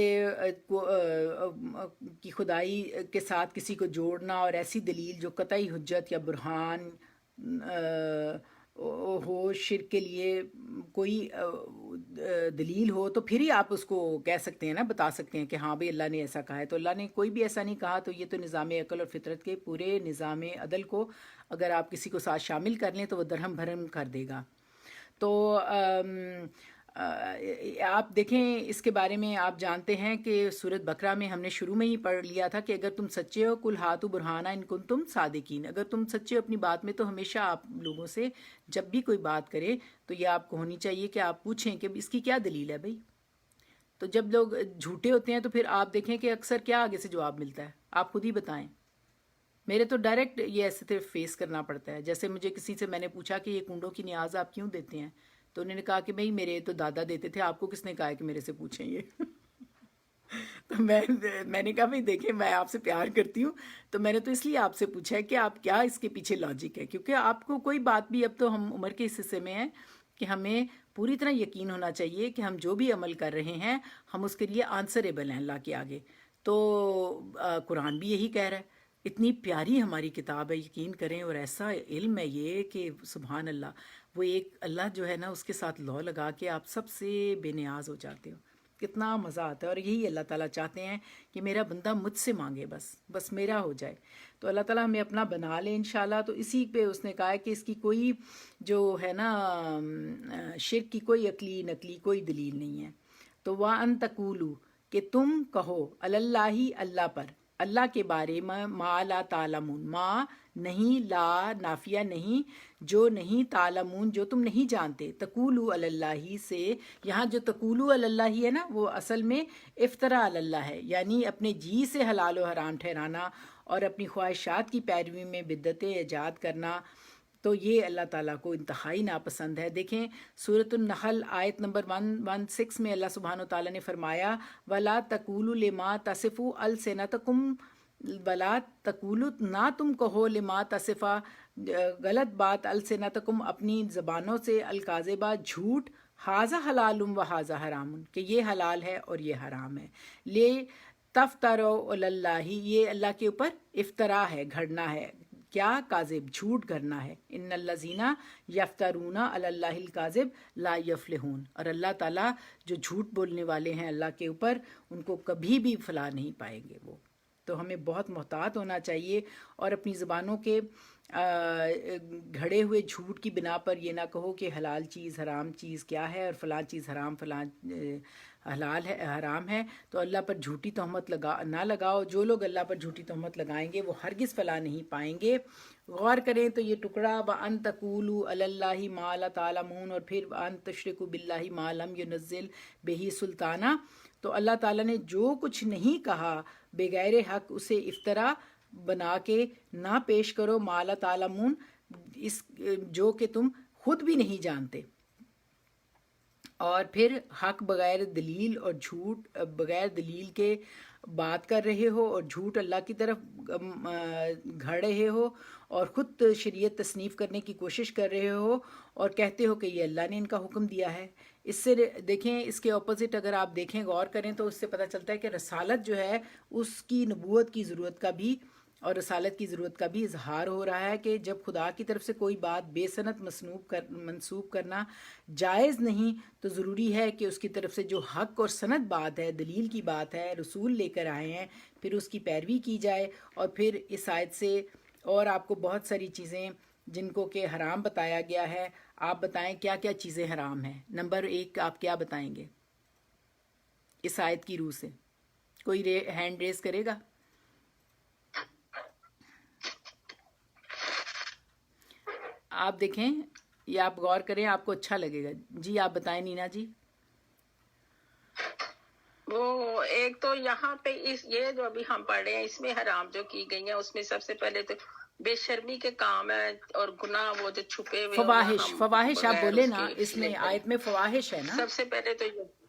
کی خدائی کے ساتھ کسی کو جوڑنا، اور ایسی دلیل جو قطعی حجت یا برہان ہو شرک کے لیے کوئی دلیل ہو تو پھر ہی آپ اس کو کہہ سکتے ہیں نا، بتا سکتے ہیں کہ ہاں بھئی اللہ نے ایسا کہا ہے. تو اللہ نے کوئی بھی ایسا نہیں کہا. تو یہ تو نظام عقل اور فطرت کے پورے نظام عدل کو اگر آپ کسی کو ساتھ شامل کر لیں تو وہ درہم بھرم کر دے گا. تو آپ دیکھیں اس کے بارے میں آپ جانتے ہیں کہ سورۃ بقرہ میں ہم نے شروع میں ہی پڑھ لیا تھا کہ اگر تم سچے ہو کل ہاتو برہانہ ان کنتم صادقین، اگر تم سچے ہو اپنی بات میں تو ہمیشہ آپ لوگوں سے جب بھی کوئی بات کرے تو یہ آپ کو ہونی چاہیے کہ آپ پوچھیں کہ اس کی کیا دلیل ہے بھائی. تو جب لوگ جھوٹے ہوتے ہیں تو پھر آپ دیکھیں کہ اکثر کیا آگے سے جواب ملتا ہے، آپ خود ہی بتائیں. میرے تو ڈائریکٹ یہ ایسے صرف فیس کرنا پڑتا ہے. جیسے مجھے کسی سے میں نے پوچھا کہ یہ کنڈوں کی نیاز آپ کیوں دیتے ہیں، تو انہوں نے کہا کہ بھئی میرے تو دادا دیتے تھے، آپ کو کس نے کہا ہے کہ میرے سے پوچھیں یہ. تو میں نے کہا بھئی دیکھیں میں آپ سے پیار کرتی ہوں تو میں نے تو اس لیے آپ سے پوچھا ہے کہ آپ کیا اس کے پیچھے لاجک ہے، کیونکہ آپ کو کوئی بات بھی، اب تو ہم عمر کے اس حصے میں ہیں کہ ہمیں پوری طرح یقین ہونا چاہیے کہ ہم جو بھی عمل کر رہے ہیں ہم اس کے لیے آنسریبل ہیں اللہ کے آگے. تو قرآن بھی یہی کہہ رہا ہے. اتنی پیاری ہماری کتاب ہے، یقین کریں، اور ایسا علم ہے یہ کہ سبحان اللہ. وہ ایک اللہ جو ہے نا اس کے ساتھ لو لگا کے آپ سب سے بے نیاز ہو جاتے ہو. کتنا مزہ آتا ہے. اور یہی اللہ تعالیٰ چاہتے ہیں کہ میرا بندہ مجھ سے مانگے، بس میرا ہو جائے. تو اللہ تعالیٰ ہمیں اپنا بنا لے انشاءاللہ. تو اسی پہ اس نے کہا ہے کہ اس کی کوئی جو ہے نا شرک کی کوئی عقلی نقلی کوئی دلیل نہیں ہے. تو وَأَن تَقُولُوا کہ تم کہو اللہ اللہ پر، اللہ کے بارے میں، ما لا تعلمون، ما نہیں، لا نافیہ نہیں، جو نہیں، تعلمون جو تم نہیں جانتے. تقولوا علی اللہ سے یہاں جو تقولوا علی اللہ ہے نا وہ اصل میں افتراء علی اللہ ہے، یعنی اپنے جی سے حلال و حرام ٹھہرانا اور اپنی خواہشات کی پیروی میں بدعتیں ایجاد کرنا. تو یہ اللہ تعالیٰ کو انتہائی ناپسند ہے. دیکھیں سورۃ النحل آیت نمبر 116 میں اللہ سبحانہ وتعالیٰ نے فرمایا وَلَا تَقُولُوا لِمَا تَصِفُ أَلْسِنَتُكُمْ، وَلَا تَقُولُوا نہ تم کہو لما تصفا غلط بات، السنتکم اپنی زبانوں سے، الکاذبہ جھوٹ، ھذا حلال و ھذا حرام کہ یہ حلال ہے اور یہ حرام ہے. لے تفتروا علی اللہ یہ اللہ کے اوپر افطرا ہے، گھڑنا ہے. کیا؟ کاذب، جھوٹ گھڑنا ہے. ان الذین یفترون علی اللہ الکاذب لا یفلحون. اور اللہ تعالیٰ جو جھوٹ بولنے والے ہیں اللہ کے اوپر ان کو کبھی بھی فلاح نہیں پائیں گے وہ. تو ہمیں بہت محتاط ہونا چاہیے اور اپنی زبانوں کے گھڑے ہوئے جھوٹ کی بنا پر یہ نہ کہو کہ حلال چیز حرام چیز کیا ہے اور فلاں چیز حرام فلاں حلال ہے حرام ہے. تو اللہ پر جھوٹی تہمت نہ لگاؤ. جو لوگ اللہ پر جھوٹی تہمت لگائیں گے وہ ہرگز فلاح نہیں پائیں گے. غور کریں تو یہ ٹکڑا وَأَن تَقُولُوا عَلَى اللَّهِ مَا لَا تَعْلَمُونَ اور پھر وَأَن تُشْرِكُوا بِاللَّهِ مَا لَمْ يُنَزِّلْ بِهِ سُلْطَانًا. تو اللہ تعالیٰ نے جو کچھ نہیں کہا بغیر حق اسے افطرا بنا کے نہ پیش کرو. ما لا تعلمون اس جو کہ تم خود بھی نہیں جانتے. اور پھر حق بغیر دلیل اور جھوٹ بغیر دلیل کے بات کر رہے ہو اور جھوٹ اللہ کی طرف گھڑ رہے ہو اور خود شریعت تصنیف کرنے کی کوشش کر رہے ہو اور کہتے ہو کہ یہ اللہ نے ان کا حکم دیا ہے. اس سے دیکھیں اس کے اپوزٹ اگر آپ دیکھیں غور کریں تو اس سے پتہ چلتا ہے کہ رسالت جو ہے اس کی نبوت کی ضرورت کا بھی اور رسالت کی ضرورت کا بھی اظہار ہو رہا ہے کہ جب خدا کی طرف سے کوئی بات بے سند منسوب کرنا جائز نہیں تو ضروری ہے کہ اس کی طرف سے جو حق اور سند بات ہے، دلیل کی بات ہے، رسول لے کر آئے ہیں، پھر اس کی پیروی کی جائے. اور پھر اس آیت سے اور آپ کو بہت ساری چیزیں جن کو کہ حرام بتایا گیا ہے. آپ بتائیں کیا کیا چیزیں حرام ہیں. نمبر 1 آپ کیا بتائیں گے اس آیت کی روح سے؟ کوئی ہینڈ ریز کرے گا؟ آپ دیکھیں یا آپ غور کریں آپ کو اچھا لگے گا. جی آپ بتائیں نینا جی. وہ ایک تو یہاں پہ یہ جو ابھی ہم پڑھ رہے ہیں اس میں حرام جو کی گئی ہیں اس میں سب سے پہلے تو بے شرمی کے کام ہے اور گناہ وہ جو چھپے ہوئے فواحش آپ بولے نا، اس میں آیت میں فواحش ہے نا. سب سے پہلے تو یہ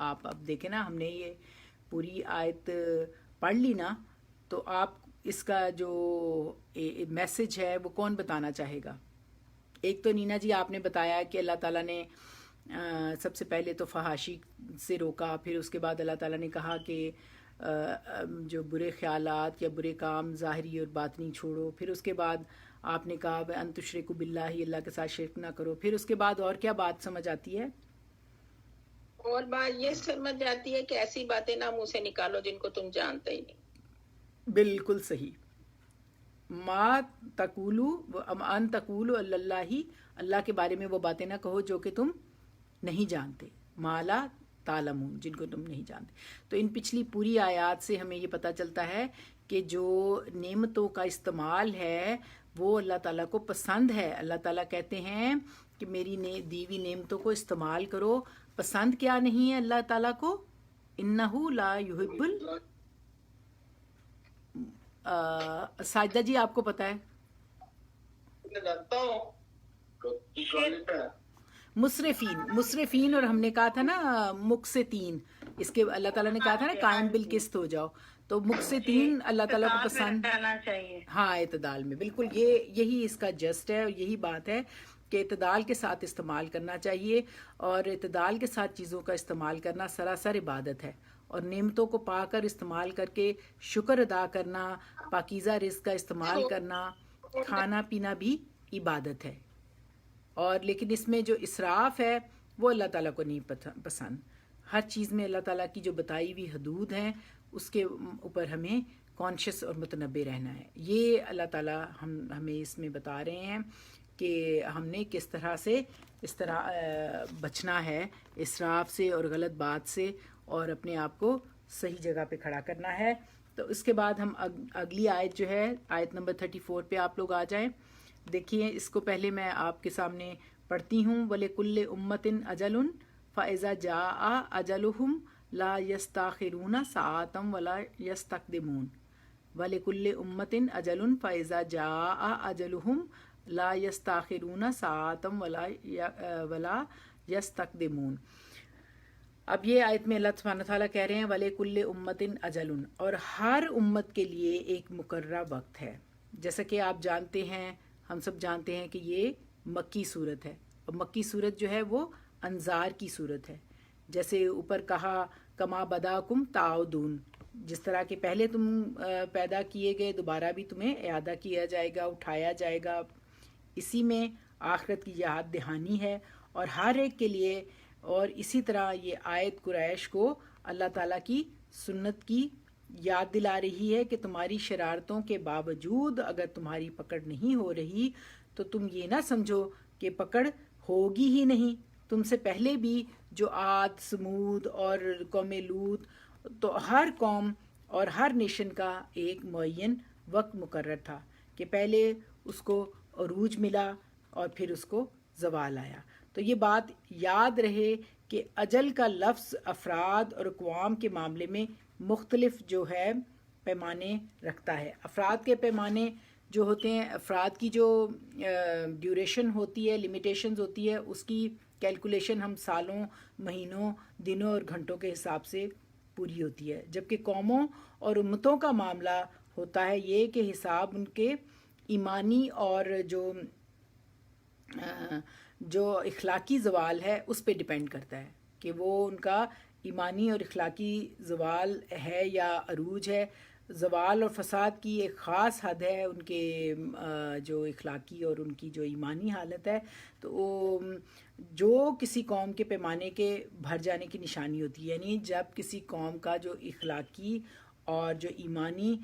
آپ اب دیکھیں نا، ہم نے یہ پوری آیت پڑھ لی نا، تو آپ اس کا جو میسج ہے وہ کون بتانا چاہے گا؟ ایک تو نینا جی آپ نے بتایا کہ اللہ تعالیٰ نے سب سے پہلے تو فحاشی سے روکا، پھر اس کے بعد اللہ تعالیٰ نے کہا کہ جو برے خیالات یا برے کام ظاہری اور باطنی چھوڑو، پھر اس کے بعد آپ نے کہا ان تشرکوا باللہ، اللہ کے ساتھ شرک نہ کرو، پھر اس کے بعد اور کیا بات سمجھ آتی ہے؟ اور بات یہ سمجھ جاتی ہے کہ ایسی باتیں نہ منہ سے نکالو جن کو تم جانتے ہی نہیں۔ بالکل صحیح، ما تقولو ان تقولو اللہ، اللہ کے بارے میں وہ باتیں نہ کہو جو کہ تم نہیں جانتے، ما لا تعلمون، جن کو تم نہیں جانتے۔ تو ان پچھلی پوری آیات سے ہمیں یہ پتہ چلتا ہے کہ جو نعمتوں کا استعمال ہے وہ اللہ تعالیٰ کو پسند ہے۔ اللہ تعالیٰ کہتے ہیں کہ میری دی ہوئی نعمتوں کو استعمال کرو۔ پسند کیا نہیں ہے اللہ تعالیٰ کو؟ انہو لا یحب ساجدہ جی آپ کو پتہ ہے؟ مصرفین، اور ہم نے کہا تھا نا مقسطین، اس کے اللہ تعالیٰ نے کہا تھا نا قائم بالقسط ہو جاؤ، تو مقسطین اللہ تعالیٰ کو پسند چاہیے۔ ہاں، اعتدال میں، بالکل یہی اس کا جسٹ ہے، اور یہی بات ہے کہ اعتدال کے ساتھ استعمال کرنا چاہیے، اور اعتدال کے ساتھ چیزوں کا استعمال کرنا سراسر عبادت ہے، اور نعمتوں کو پا کر استعمال کر کے شکر ادا کرنا، پاکیزہ رزق کا استعمال کرنا، کھانا پینا بھی عبادت ہے۔ اور لیکن اس میں جو اسراف ہے وہ اللہ تعالیٰ کو نہیں پسند۔ ہر چیز میں اللہ تعالیٰ کی جو بتائی ہوئی حدود ہیں اس کے اوپر ہمیں کانشیس اور متنبہ رہنا ہے۔ یہ اللہ تعالیٰ ہمیں اس میں بتا رہے ہیں کہ ہم نے کس طرح سے اس طرح بچنا ہے اسراف سے اور غلط بات سے، اور اپنے آپ کو صحیح جگہ پہ کھڑا کرنا ہے۔ تو اس کے بعد ہم اگلی آیت جو ہے آیت نمبر 34 پہ آپ لوگ آ جائیں۔ دیکھیے اس کو پہلے میں آپ کے سامنے پڑھتی ہوں۔ وَلِكُلِّ أُمَّةٍ أَجَلٌ فَإِذَا جَاءَ أَجَلُهُمْ لَا يَسْتَأْخِرُونَ سَاعَةً وَلَا يَسْتَقْدِمُونَ وَلِكُلِّ أُمَّةٍ أَجَلٌ فَإِذَا جَاءَ أَجَلُهُمْ لَا يَسْتَأْخِرُونَ سَاعَةً وَلَا يَسْتَقْدِمُونَ۔ اب یہ آیت میں اللہ سبحانہ تعالیٰ کہہ رہے ہیں وَلِكُلِّ أُمَّةٍ أَجَلٌ، اور ہر امت کے لیے ایک مقررہ وقت ہے۔ جیسا کہ آپ جانتے ہیں، ہم سب جانتے ہیں کہ یہ مکی صورت ہے، اور مکی صورت جو ہے وہ انذار کی صورت ہے۔ جیسے اوپر کہا کما بداکم تعودون، جس طرح کہ پہلے تم پیدا کیے گئے دوبارہ بھی تمہیں اعادہ کیا جائے گا، اٹھایا جائے گا، اسی میں آخرت کی یاد دہانی ہے، اور ہر ایک کے لیے۔ اور اسی طرح یہ آیت قریش کو اللہ تعالیٰ کی سنت کی یاد دلا رہی ہے کہ تمہاری شرارتوں کے باوجود اگر تمہاری پکڑ نہیں ہو رہی تو تم یہ نہ سمجھو کہ پکڑ ہوگی ہی نہیں۔ تم سے پہلے بھی جو عاد، سمود اور قوم لوط، تو ہر قوم اور ہر نیشن کا ایک معین وقت مقرر تھا کہ پہلے اس کو عروج ملا اور پھر اس کو زوال آیا۔ تو یہ بات یاد رہے کہ اجل کا لفظ افراد اور اقوام کے معاملے میں مختلف جو ہے پیمانے رکھتا ہے۔ افراد کے پیمانے جو ہوتے ہیں، افراد کی جو ڈیوریشن ہوتی ہے، لیمیٹیشنز ہوتی ہے، اس کی کیلکولیشن ہم سالوں، مہینوں، دنوں اور گھنٹوں کے حساب سے پوری ہوتی ہے، جبکہ قوموں اور امتوں کا معاملہ ہوتا ہے یہ کہ حساب ان کے ایمانی اور جو اخلاقی زوال ہے اس پہ ڈیپینڈ کرتا ہے کہ وہ ان کا ایمانی اور اخلاقی زوال ہے یا عروج ہے۔ زوال اور فساد کی ایک خاص حد ہے ان کے جو اخلاقی اور ان کی جو ایمانی حالت ہے، تو وہ جو کسی قوم کے پیمانے کے بھر جانے کی نشانی ہوتی ہے، یعنی جب کسی قوم کا جو اخلاقی اور جو ایمانی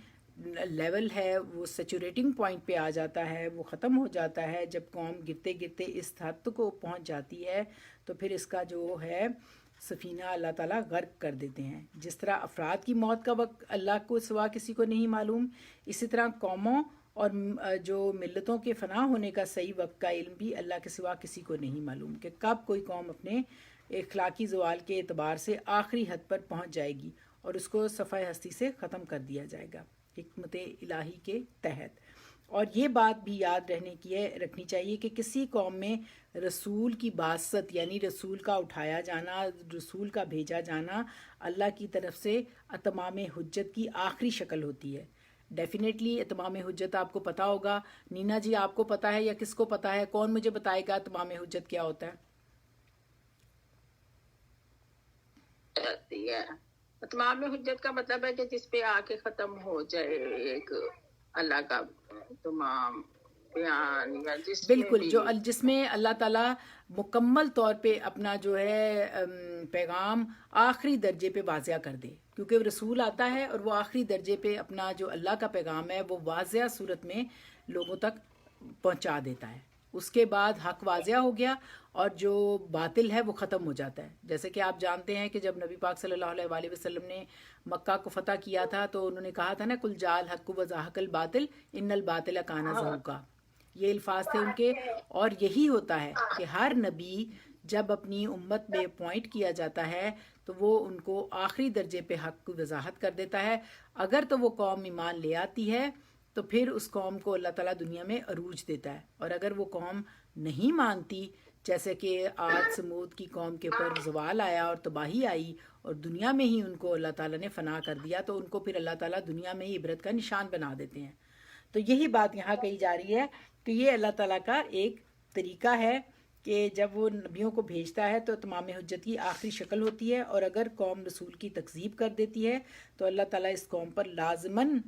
لیول ہے وہ سیچوریٹنگ پوائنٹ پہ آ جاتا ہے، وہ ختم ہو جاتا ہے، جب قوم گرتے گرتے اس حد کو پہنچ جاتی ہے تو پھر اس کا جو ہے سفینہ اللہ تعالیٰ غرق کر دیتے ہیں۔ جس طرح افراد کی موت کا وقت اللہ کو سوا کسی کو نہیں معلوم، اسی طرح قوموں اور جو ملتوں کے فنا ہونے کا صحیح وقت کا علم بھی اللہ کے سوا کسی کو نہیں معلوم کہ کب کوئی قوم اپنے اخلاقی زوال کے اعتبار سے آخری حد پر پہنچ جائے گی اور اس کو صفحہ ہستی سے ختم کر دیا جائے گا حکمت الہی کے تحت۔ اور یہ بات بھی یاد رکھنی چاہیے کہ کسی قوم میں رسول کی بعثت یعنی رسول کا اٹھایا جانا، رسول کا بھیجا جانا اللہ کی طرف سے اتمام حجت کی آخری شکل ہوتی ہے۔ ڈیفینیٹلی اتمام حجت آپ کو پتہ ہوگا۔ نینا جی آپ کو پتہ ہے یا کس کو پتہ ہے؟ کون مجھے بتائے گا اتمام حجت کیا ہوتا ہے؟ اتمام حجت کا مطلب ہے کہ جس پہ آ کے ختم ہو جائے ایک اللہ کا تمام بیان، یا بالکل، جس میں اللہ تعالیٰ مکمل طور پہ اپنا جو ہے پیغام آخری درجے پہ واضح کر دے، کیونکہ رسول آتا ہے اور وہ آخری درجے پہ اپنا جو اللہ کا پیغام ہے وہ واضح صورت میں لوگوں تک پہنچا دیتا ہے۔ اس کے بعد حق واضح ہو گیا اور جو باطل ہے وہ ختم ہو جاتا ہے۔ جیسے کہ آپ جانتے ہیں کہ جب نبی پاک صلی اللہ علیہ وآلہ وسلم نے مکہ کو فتح کیا تھا تو انہوں نے کہا تھا نا کل جاء الحق وزهق الباطل ان الباطل کان زہوقا، یہ الفاظ تھے ان کے۔ اور یہی ہوتا ہے کہ ہر نبی جب اپنی امت میں اپوائنٹ کیا جاتا ہے تو وہ ان کو آخری درجے پہ حق کی وضاحت کر دیتا ہے۔ اگر تو وہ قوم ایمان لے آتی ہے تو پھر اس قوم کو اللہ تعالیٰ دنیا میں عروج دیتا ہے، اور اگر وہ قوم نہیں مانتی، جیسے کہ عاد سمود کی قوم کے اوپر زوال آیا اور تباہی آئی اور دنیا میں ہی ان کو اللہ تعالیٰ نے فنا کر دیا، تو ان کو پھر اللہ تعالیٰ دنیا میں ہی عبرت کا نشان بنا دیتے ہیں۔ تو یہی بات یہاں کہی جا رہی ہے کہ یہ اللہ تعالیٰ کا ایک طریقہ ہے کہ جب وہ نبیوں کو بھیجتا ہے تو تمام حجت کی آخری شکل ہوتی ہے، اور اگر قوم رسول کی تکذیب کر دیتی ہے تو اللہ تعالیٰ اس قوم پر لازماً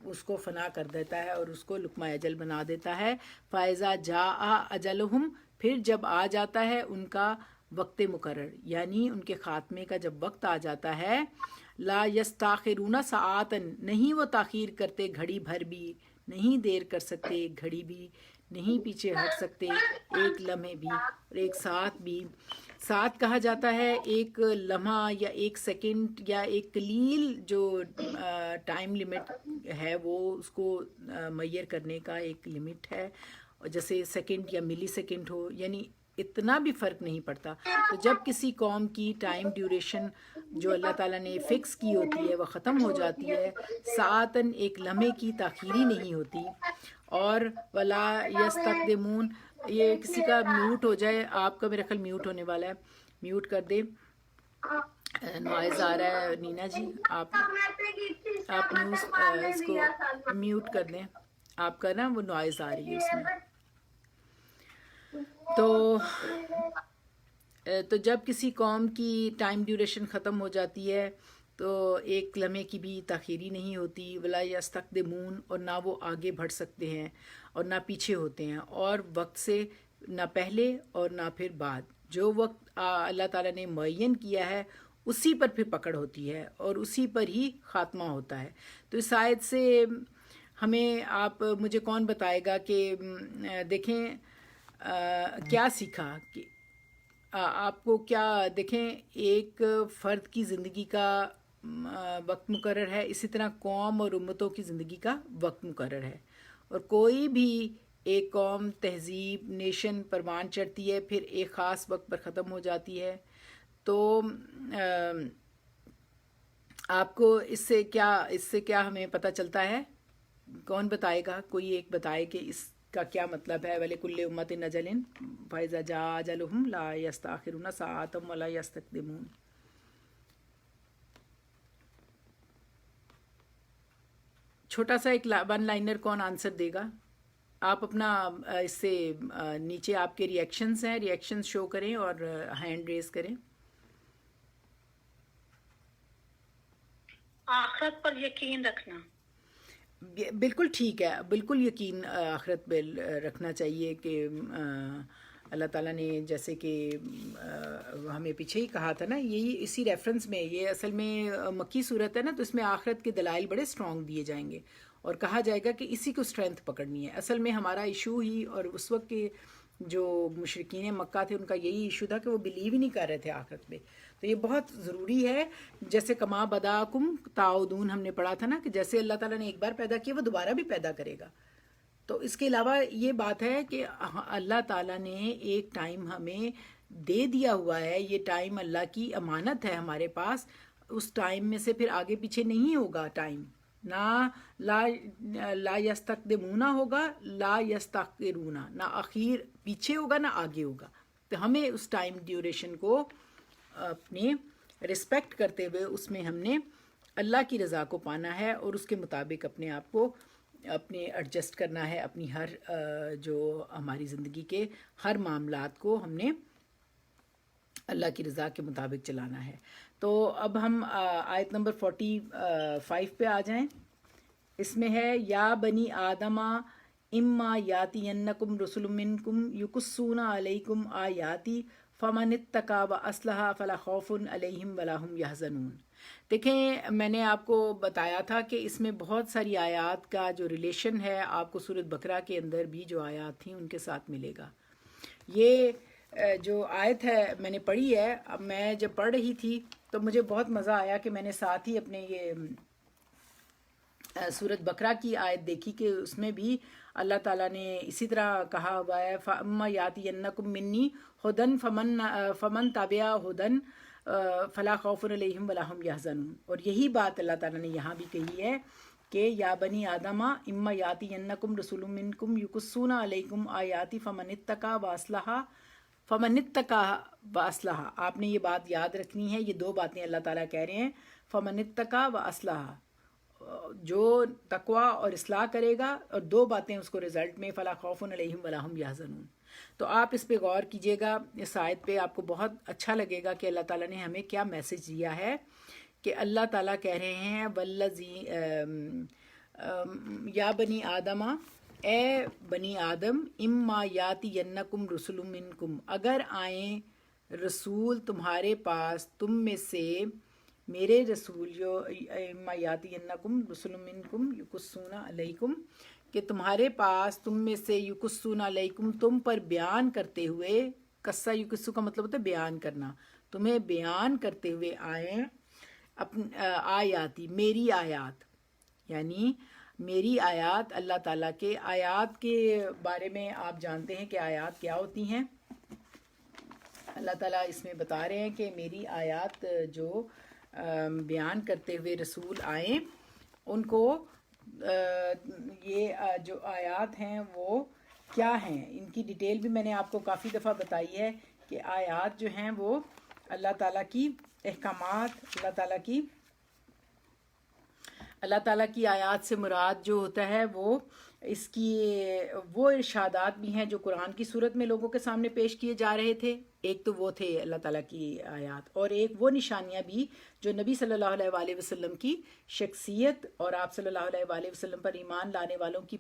اس کو فنا کر دیتا ہے اور اس کو لقمہ اجل بنا دیتا ہے۔ فائزہ جاء اجلہم، پھر جب آ جاتا ہے ان کا وقت مقرر، یعنی ان کے خاتمے کا جب وقت آ جاتا ہے، لا یستاخرون ساعتن، نہیں وہ تاخیر کرتے گھڑی بھر بھی، نہیں دیر کر سکتے گھڑی بھی، نہیں پیچھے ہٹ سکتے ایک لمحے بھی اور ایک ساتھ بھی۔ ساتھ کہا جاتا ہے ایک لمحہ یا ایک سیکنڈ یا ایک قلیل جو ٹائم لمٹ ہے، وہ اس کو میئر کرنے کا ایک لمٹ ہے، جیسے سیکنڈ یا ملی سیکنڈ ہو، یعنی اتنا بھی فرق نہیں پڑتا۔ تو جب کسی قوم کی ٹائم ڈیوریشن جو اللہ تعالیٰ نے فکس کی ہوتی ہے وہ ختم ہو جاتی ہے، ساعتاً ایک لمحے کی تاخیری نہیں ہوتی۔ اور ولا یستقدمون، یہ کسی کا میوٹ ہو جائے، آپ کا میرا خیال میوٹ ہونے والا ہے، میوٹ کر دے، نوائز آ رہا ہے۔ نینا جی آپ نیوز اس کو میوٹ کر دیں، آپ کا نا وہ نوائز آ رہی ہے اس میں۔ تو جب کسی قوم کی ٹائم ڈیوریشن ختم ہو جاتی ہے تو ایک لمحے کی بھی تاخیری نہیں ہوتی، ولا یستقدمون، اور نہ وہ آگے بڑھ سکتے ہیں اور نہ پیچھے ہوتے ہیں، اور وقت سے نہ پہلے اور نہ پھر بعد۔ جو وقت اللہ تعالیٰ نے معین کیا ہے اسی پر پھر پکڑ ہوتی ہے اور اسی پر ہی خاتمہ ہوتا ہے۔ تو اس آیت سے ہمیں، آپ مجھے کون بتائے گا کہ دیکھیں کیا سیکھا، کہ آپ کو کیا، دیکھیں ایک فرد کی زندگی کا وقت مقرر ہے، اسی طرح قوم اور امتوں کی زندگی کا وقت مقرر ہے، اور کوئی بھی ایک قوم، تہذیب، نیشن پروان چڑھتی ہے، پھر ایک خاص وقت پر ختم ہو جاتی ہے۔ تو آپ کو اس سے کیا ہمیں پتہ چلتا ہے؟ کون بتائے گا؟ کوئی ایک بتائے کہ اس کا کیا مطلب ہے؟ وَلِكُلِّ أُمَّةٍ أَجَلٌ فَإِذَا جَاءَ أَجَلُهُمْ لَا يَسْتَأْخِرُونَ سَاعَةً وَلَا يَسْتَقْدِمُونَ۔ چھوٹا سا ایک ون لائنر کون آنسر دے گا؟ آپ اپنا اس سے نیچے آپ کے ریئیکشنز ہیں، ریئیکشنز شو کریں اور ہینڈ ریز کریں۔ آخرت پر یقین رکھنا۔ بالکل ٹھیک ہے، بالکل یقین آخرت پہ رکھنا چاہیے کہ اللہ تعالیٰ نے جیسے کہ ہمیں پیچھے ہی کہا تھا نا، یہی اسی ریفرنس میں، یہ اصل میں مکی صورت ہے نا، تو اس میں آخرت کے دلائل بڑے اسٹرانگ دیے جائیں گے اور کہا جائے گا کہ اسی کو اسٹرینتھ پکڑنی ہے۔ اصل میں ہمارا ایشو ہی، اور اس وقت کے جو مشرکین مکہ تھے ان کا یہی ایشو تھا کہ وہ بلیو ہی نہیں کر رہے تھے آخرت پہ۔ تو یہ بہت ضروری ہے، جیسے کما بداکم تعودون ہم نے پڑھا تھا نا، کہ جیسے اللہ تعالیٰ نے ایک بار پیدا کیا وہ دوبارہ بھی پیدا کرے گا۔ تو اس کے علاوہ یہ بات ہے کہ اللہ تعالیٰ نے ایک ٹائم ہمیں دے دیا ہوا ہے، یہ ٹائم اللہ کی امانت ہے ہمارے پاس، اس ٹائم میں سے پھر آگے پیچھے نہیں ہوگا ٹائم، نہ لا یستقدمون ہوگا، لا یستاخرون، نہ اخیر پیچھے ہوگا نہ آگے ہوگا. تو ہمیں اس ٹائم ڈیوریشن کو اپنے رسپیکٹ کرتے ہوئے اس میں ہم نے اللہ کی رضا کو پانا ہے اور اس کے مطابق اپنے آپ کو اپنے ایڈجسٹ کرنا ہے. اپنی ہر جو ہماری زندگی کے ہر معاملات کو ہم نے اللہ کی رضا کے مطابق چلانا ہے. تو اب ہم آیت نمبر 45 پہ آ جائیں. اس میں ہے یا بنی آدم اما یاتینکم رسل منکم یقصون علیکم آیاتی فمن اتقی واصلح فلا خوف علیہم ولا هم یحزنون. دیکھیں میں نے آپ کو بتایا تھا کہ اس میں بہت ساری آیات کا جو ریلیشن ہے آپ کو سورۃ بقرہ کے اندر بھی جو آیات تھیں ان کے ساتھ ملے گا. یہ جو آیت ہے میں نے پڑھی ہے، اب میں جب پڑھ رہی تھی تو مجھے بہت مزہ آیا کہ میں نے ساتھ ہی اپنے یہ سورۃ بقرہ کی آیت دیکھی کہ اس میں بھی اللہ تعالیٰ نے اسی طرح کہا ہوا ہے فَأَمَّا يَأْتِيَنَّكُم مِّنِّي هُدًى فَمَن تَبِعَ هُدًى فَلَا خَوْفٌ عَلَيْهِمْ وَلَا هُمْ يَحْزَنُونَ. اور یہی بات اللہ تعالیٰ نے یہاں بھی کہی ہے کہ یا بنی آدم اما یاتینکم رسول منکم یقصون علیکم آیاتی فمن اتقی واصلح فمن اتقی واصلح. آپ نے یہ بات یاد رکھنی ہے. یہ دو باتیں اللہ تعالیٰ کہہ رہے ہیں، فمن اتقی واصلح، جو تقوی اور اصلاح کرے گا، اور دو باتیں اس کو رزلٹ میں فلا خوف علیہم ولا هم یحزنون. تو آپ اس پہ غور کیجئے گا، اس آیت پہ آپ کو بہت اچھا لگے گا کہ اللہ تعالیٰ نے ہمیں کیا میسج دیا ہے. کہ اللہ تعالیٰ کہہ رہے ہیں والذی یا بنی آدم، اے بنی آدم، اما یاتینکم رسل منکم، اگر آئیں رسول تمہارے پاس تم میں سے، میرے رسول جو اما یاتینکم رسل منکم یقصون علیکم، کہ تمہارے پاس تم میں سے یقصون علیکم، تم پر بیان کرتے ہوئے، قصہ یقصو کا مطلب ہوتا ہے بیان کرنا، تمہیں بیان کرتے ہوئے آئیں آیاتی، میری آیات، یعنی میری آیات. اللہ تعالیٰ کے آیات کے بارے میں آپ جانتے ہیں کہ آیات کیا ہوتی ہیں. اللہ تعالیٰ اس میں بتا رہے ہیں کہ میری آیات جو بیان کرتے ہوئے رسول آئیں، ان کو یہ جو آیات ہیں وہ کیا ہیں، ان کی ڈیٹیل بھی میں نے آپ کو کافی دفعہ بتائی ہے کہ آیات جو ہیں وہ اللہ تعالیٰ کی احکامات، اللہ تعالیٰ کی آیات سے مراد جو ہوتا ہے وہ اس کی وہ ارشادات بھی ہیں جو قرآن کی صورت میں لوگوں کے سامنے پیش کیے جا رہے تھے. ایک تو وہ تھے اللہ تعالیٰ کی آیات، اور ایک وہ نشانیاں بھی جو نبی صلی اللہ علیہ وآلہ وسلم کی شخصیت اور آپ صلی اللہ علیہ وآلہ وسلم پر ایمان لانے والوں کی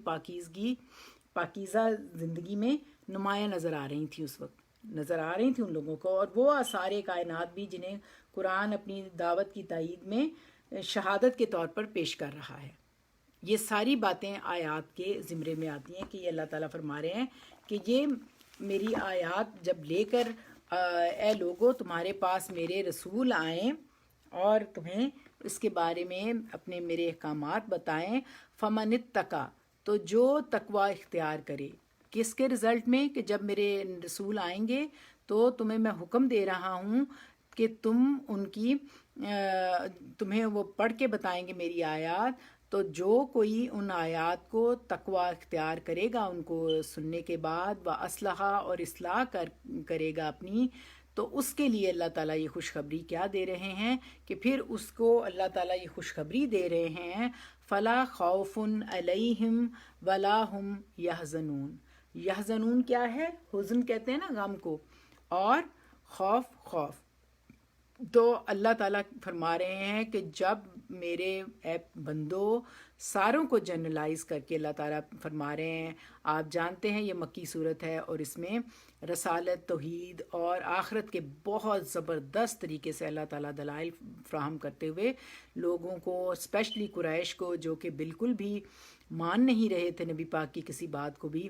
پاکیزہ زندگی میں نمایاں نظر آ رہی تھیں، اس وقت نظر آ رہی تھیں ان لوگوں کو. اور وہ آثار کائنات بھی جنہیں قرآن اپنی دعوت کی تائید میں شہادت کے طور پر پیش کر رہا ہے. یہ ساری باتیں آیات کے زمرے میں آتی ہیں کہ یہ اللہ تعالیٰ فرما رہے ہیں کہ یہ میری آیات جب لے کر اے لوگو تمہارے پاس میرے رسول آئیں اور تمہیں اس کے بارے میں اپنے میرے احکامات بتائیں، فمن اتقی، تو جو تقوی اختیار کرے. کس کے رزلٹ میں؟ کہ جب میرے رسول آئیں گے تو تمہیں میں حکم دے رہا ہوں کہ تم ان کی تمہیں وہ پڑھ کے بتائیں گے میری آیات. تو جو کوئی ان آیات کو تقوی اختیار کرے گا ان کو سننے کے بعد، و اصلاح، اور اصلاح کرے گا اپنی، تو اس کے لیے اللہ تعالیٰ یہ خوشخبری کیا دے رہے ہیں کہ پھر اس کو اللہ تعالیٰ یہ خوشخبری دے رہے ہیں فلا خوف علیہم ولا هم یحزنون. یحزنون کیا ہے؟ حزن کہتے ہیں نا غم کو، اور خوف. تو اللہ تعالیٰ فرما رہے ہیں کہ جب میرے اے بندو، ساروں کو جنرلائز کر کے اللہ تعالیٰ فرما رہے ہیں. آپ جانتے ہیں یہ مکی صورت ہے اور اس میں رسالت، توحید اور آخرت کے بہت زبردست طریقے سے اللہ تعالیٰ دلائل فراہم کرتے ہوئے لوگوں کو، اسپیشلی قریش کو جو کہ بالکل بھی مان نہیں رہے تھے نبی پاک کی کسی بات کو بھی،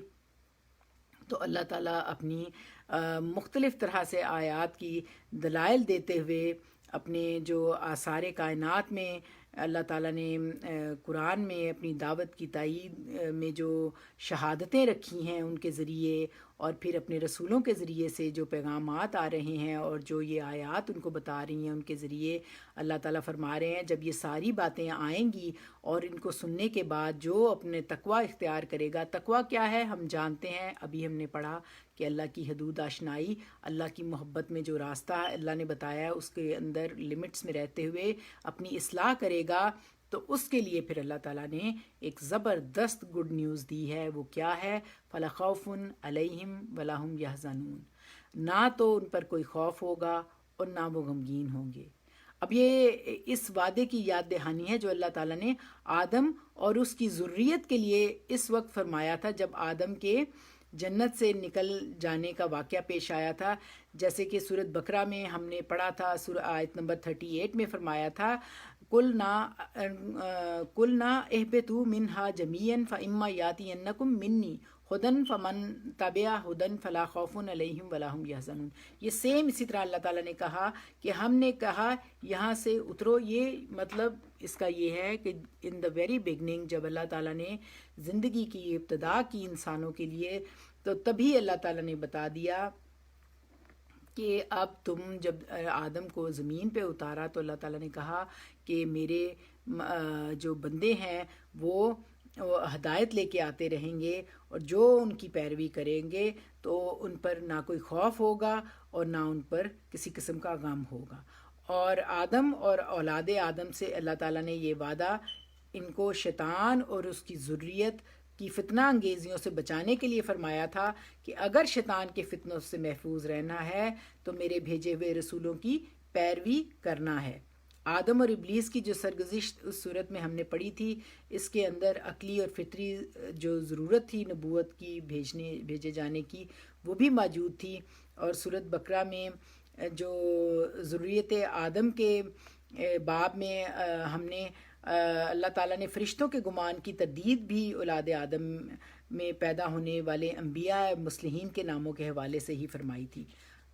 تو اللہ تعالیٰ اپنی مختلف طرح سے آیات کی دلائل دیتے ہوئے اپنے جو آثار کائنات میں اللہ تعالیٰ نے قرآن میں اپنی دعوت کی تائید میں جو شہادتیں رکھی ہیں ان کے ذریعے، اور پھر اپنے رسولوں کے ذریعے سے جو پیغامات آ رہے ہیں اور جو یہ آیات ان کو بتا رہی ہیں ان کے ذریعے، اللہ تعالیٰ فرما رہے ہیں جب یہ ساری باتیں آئیں گی اور ان کو سننے کے بعد جو اپنے تقوی اختیار کرے گا. تقوی کیا ہے ہم جانتے ہیں، ابھی ہم نے پڑھا کہ اللہ کی حدود آشنائی، اللہ کی محبت میں جو راستہ اللہ نے بتایا ہے اس کے اندر لمٹس میں رہتے ہوئے اپنی اصلاح کرے گا. تو اس کے لیے پھر اللہ تعالیٰ نے ایک زبردست گڈ نیوز دی ہے. وہ کیا ہے؟ فَلَا خَوْفٌ عَلَيْهِمْ وَلَا هُمْ يَحْزَنُونَ. نہ تو ان پر کوئی خوف ہوگا اور نہ وہ غمگین ہوں گے. اب یہ اس وعدے کی یاد دہانی ہے جو اللہ تعالیٰ نے آدم اور اس کی ذریت کے لیے اس وقت فرمایا تھا جب آدم کے جنت سے نکل جانے کا واقعہ پیش آیا تھا. جیسے کہ سورۃ بقرہ میں ہم نے پڑھا تھا، آیت نمبر 38 میں فرمایا تھا قُلْنَا اهْبِطُوا مِنْهَا جَمِيعًا فَإِمَّا يَأْتِيَنَّكُم مِّنِّي هُدًى فَمَن تَبِعَ هُدًى فَلَا خَوْفٌ عَلَيْهِمْ وَلَا هُمْ يَحْزَنُونَ. یہ سیم اسی طرح اللہ تعالیٰ نے کہا کہ ہم نے کہا یہاں سے اترو. یہ مطلب اس کا یہ ہے کہ ان دا ویری بگننگ جب اللہ تعالیٰ نے زندگی کی ابتدا کی انسانوں کے لیے، تو تبھی اللہ تعالیٰ نے بتا دیا کہ اب تم جب آدم کو زمین پہ اتارا تو اللہ تعالیٰ نے کہا کہ میرے جو بندے ہیں وہ ہدایت لے کے آتے رہیں گے، اور جو ان کی پیروی کریں گے تو ان پر نہ کوئی خوف ہوگا اور نہ ان پر کسی قسم کا غم ہوگا. اور آدم اور اولاد آدم سے اللہ تعالیٰ نے یہ وعدہ ان کو شیطان اور اس کی ذریت کی فتنہ انگیزیوں سے بچانے کے لیے فرمایا تھا کہ اگر شیطان کے فتنوں سے محفوظ رہنا ہے تو میرے بھیجے ہوئے رسولوں کی پیروی کرنا ہے. آدم اور ابلیس کی جو سرگزشت اس صورت میں ہم نے پڑھی تھی، اس کے اندر عقلی اور فطری جو ضرورت تھی نبوت کی بھیجے جانے کی وہ بھی موجود تھی. اور سورۃ بقرہ میں جو ذریت آدم کے باب میں ہم نے اللہ تعالیٰ نے فرشتوں کے گمان کی تردید بھی اولاد آدم میں پیدا ہونے والے انبیاء مصلحین کے ناموں کے حوالے سے ہی فرمائی تھی.